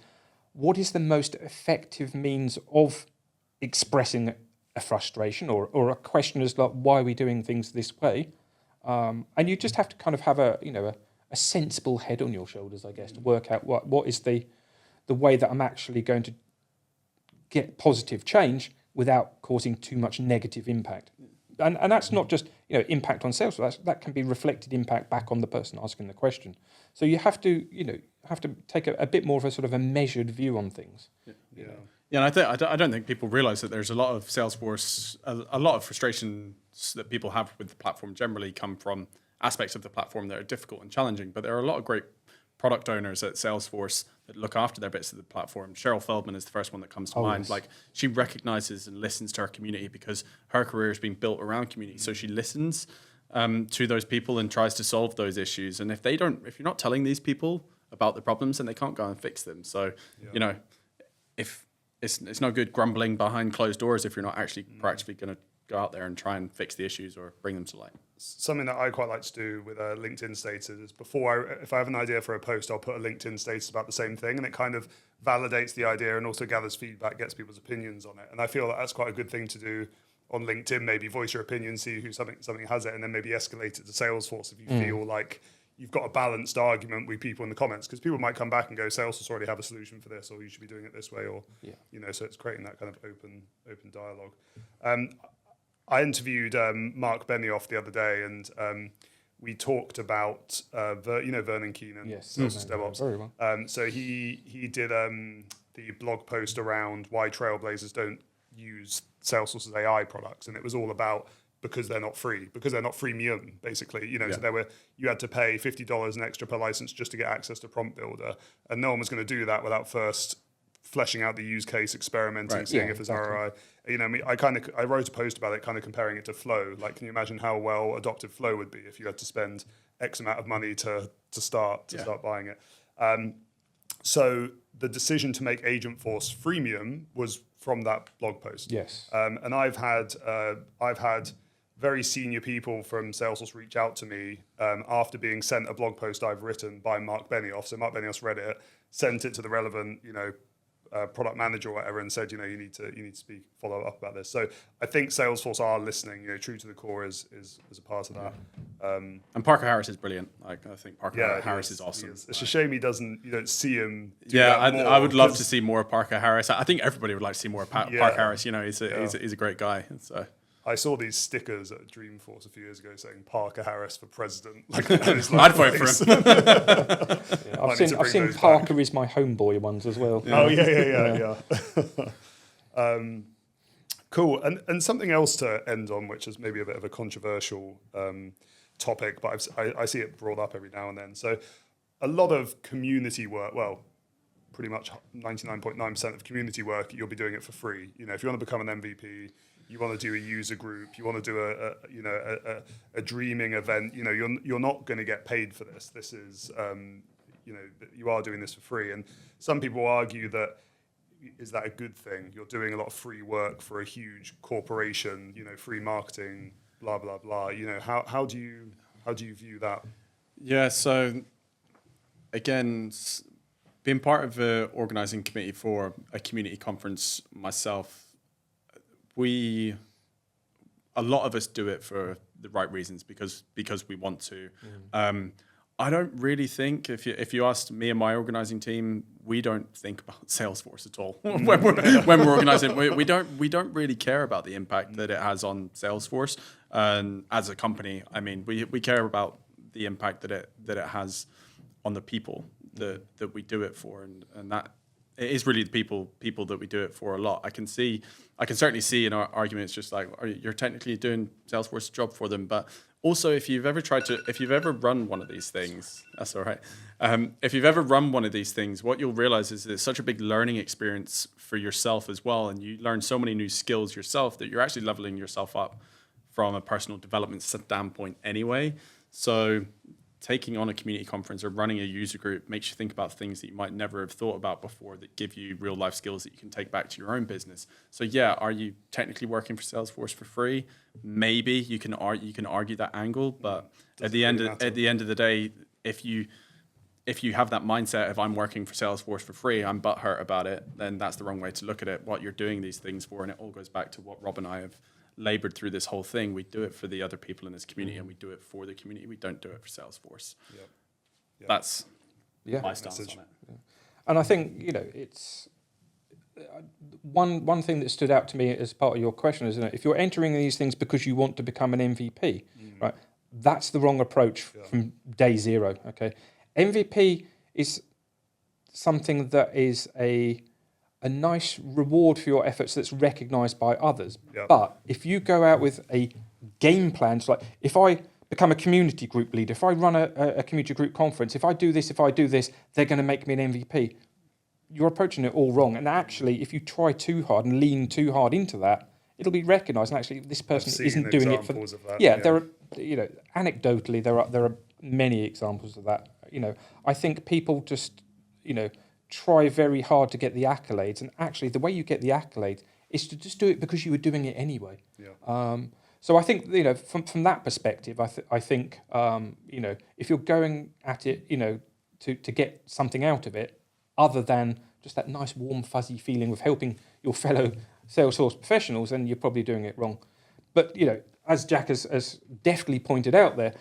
what is the most effective means of expressing a frustration or a question as like, why are we doing things this way? And you just have to kind of have a sensible head on your shoulders, I guess, to work out what is the way that I'm actually going to get positive change without causing too much negative impact. And that's not just impact on sales. That can be reflected impact back on the person asking the question. So you have to take a bit more of a sort of a measured view on things. Yeah, and I don't think people realize that there's a lot of Salesforce, a lot of frustrations that people have with the platform generally come from aspects of the platform that are difficult and challenging. But there are a lot of great product owners at Salesforce that look after their bits of the platform. Cheryl Feldman is the first one that comes to mind. Yes. Like, she recognizes and listens to her community because her career has been built around community. So she listens to those people and tries to solve those issues. And if you're not telling these people about the problems, then they can't go and fix them. So, if it's no good grumbling behind closed doors if you're not actually proactively going to go out there and try and fix the issues or bring them to light. Something that I quite like to do with a LinkedIn status is if I have an idea for a post, I'll put a LinkedIn status about the same thing, and it kind of validates the idea and also gathers feedback, gets people's opinions on it. And I feel that that's quite a good thing to do on LinkedIn. Maybe voice your opinion, see who something has it, and then maybe escalate it to Salesforce if you feel like you've got a balanced argument with people in the comments, because people might come back and go, Salesforce already have a solution for this, or you should be doing it this way, or so it's creating that kind of open dialogue. I interviewed Mark Benioff the other day, and we talked about Vernon Keenan, Salesforce DevOps. Very well. So he did the blog post around why Trailblazers don't use Salesforce's AI products, and it was all about because they're not freemium, basically. So you had to pay $50 an extra per license just to get access to Prompt Builder, and no one was going to do that without first fleshing out the use case, experimenting, seeing if there's ROI. You know, I wrote a post about it, kind of comparing it to Flow. Like, can you imagine how well adopted Flow would be if you had to spend X amount of money to start buying it? So the decision to make Agentforce freemium was from that blog post. Yes. And I've had very senior people from Salesforce reach out to me after being sent a blog post I've written by Mark Benioff. So Mark Benioff read it, sent it to the relevant, product manager or whatever, and said, you need to follow up about this. So I think Salesforce are listening. True to the core is a part of that. And Parker Harris is brilliant. Like, I think Parker Harris is awesome. It's a shame you don't see him. I would love to see more of Parker Harris. I think everybody would like to see more of Parker Harris. He's a great guy. So. I saw these stickers at Dreamforce a few years ago saying Parker Harris for president. I'd vote for him. I've seen Parker is my homeboy ones as well. Oh, yeah. Cool. And something else to end on, which is maybe a bit of a controversial topic, but I see it brought up every now and then. So a lot of community work, pretty much 99.9% of community work, you'll be doing it for free. If you want to become an MVP, you want to do a user group, you want to do a dreaming event, you're not going to get paid for this. This is, you are doing this for free. And some people argue that, is that a good thing? You're doing a lot of free work for a huge corporation, free marketing, blah, blah, blah. How do you view that? Yeah, so again, being part of the organizing committee for a community conference myself, a lot of us do it for the right reasons because we want to. I don't really think, if you asked me and my organizing team, we don't think about Salesforce at all when we're organizing. We don't really care about the impact that it has on Salesforce. And as a company, I mean, we care about the impact that it has on the people that we do it for, and that it is really the people that we do it for a lot. I can certainly see in our arguments just like, you're technically doing Salesforce's job for them, but also if you've ever run one of these things, that's all right. If you've ever run one of these things, what you'll realize is it's such a big learning experience for yourself as well, and you learn so many new skills yourself that you're actually leveling yourself up from a personal development standpoint anyway. So taking on a community conference or running a user group makes you think about things that you might never have thought about before that give you real life skills that you can take back to your own business. So yeah, are you technically working for Salesforce for free? Maybe you can argue that angle, but at the end of the day, if you have that mindset of I'm working for Salesforce for free, I'm butthurt about it, then that's the wrong way to look at it. What you're doing these things for, and it all goes back to what Rob and I have labored through this whole thing. We do it for the other people in this community, and we do it for the community. We don't do it for Salesforce. Yep. That's my stance on it. Yeah. And I think it's one thing that stood out to me as part of your question is if you're entering these things because you want to become an MVP, right? That's the wrong approach from day zero. Okay, MVP is something that is a nice reward for your efforts that's recognised by others. Yep. But if you go out with a game plan, it's like if I become a community group leader, if I run a community group conference, if I do this, they're going to make me an MVP. You're approaching it all wrong. And actually, if you try too hard and lean too hard into that, it'll be recognised. And actually, this person isn't doing it for. There are, anecdotally, there are many examples of that. I think people just, try very hard to get the accolades, and actually the way you get the accolade is to just do it because you were doing it anyway. So I think from that perspective, I think if you're going at it to get something out of it other than just that nice warm fuzzy feeling of helping your fellow Salesforce professionals, then you're probably doing it wrong. But as Jack has deftly pointed out there,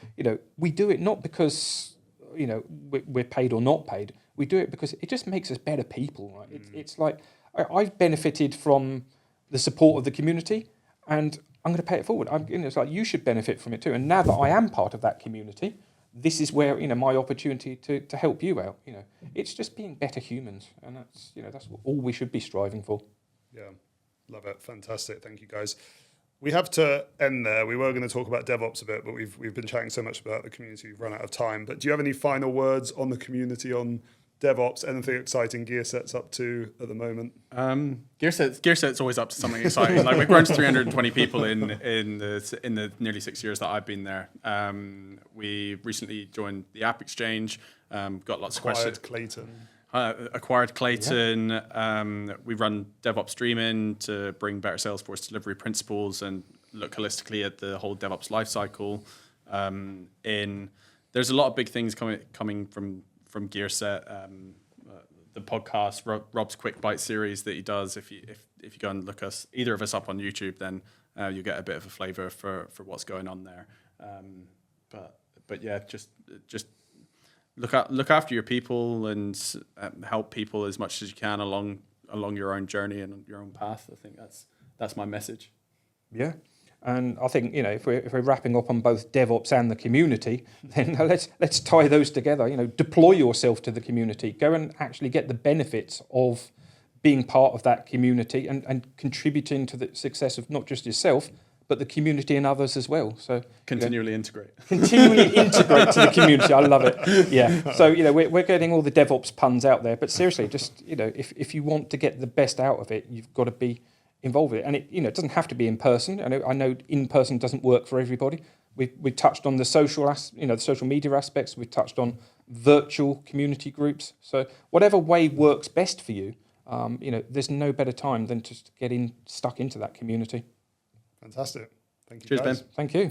we do it not because we're paid or not paid. We do it because it just makes us better people, right? It's like I've benefited from the support of the community, and I'm going to pay it forward. It's like you should benefit from it too. And now that I am part of that community, this is where my opportunity to help you out. It's just being better humans, and that's all we should be striving for. Yeah, love it. Fantastic. Thank you, guys. We have to end there. We were going to talk about DevOps a bit, but we've been chatting so much about the community, we've run out of time. But do you have any final words on the community, on DevOps, anything exciting Gearset's up to at the moment? Gearset's always up to something exciting. Like we've grown to 320 people in the nearly 6 years that I've been there. We recently joined the App Exchange. Got lots of questions. Acquired Clayton. We run DevOps streaming to bring better Salesforce delivery principles and look holistically at the whole DevOps lifecycle. There's a lot of big things coming from Gearset. The podcast, Rob's Quick Bite series that he does. If you go and look either of us up on YouTube, then you get a bit of a flavour for what's going on there. But yeah, just look after your people and help people as much as you can along your own journey and your own path. I think that's my message. Yeah. And I think, if we're wrapping up on both DevOps and the community, then let's tie those together. Deploy yourself to the community. Go and actually get the benefits of being part of that community and contributing to the success of not just yourself, but the community and others as well. So continually integrate. Continually integrate to the community. I love it. Yeah. So we're getting all the DevOps puns out there, but seriously, just if you want to get the best out of it, you've got to be involved with it. And it doesn't have to be in person. I know in person doesn't work for everybody. We touched on the social media aspects. We've touched on virtual community groups. So whatever way works best for you, there's no better time than just getting stuck into that community. Fantastic. Thank you, Cheers, guys. Ben. Thank you.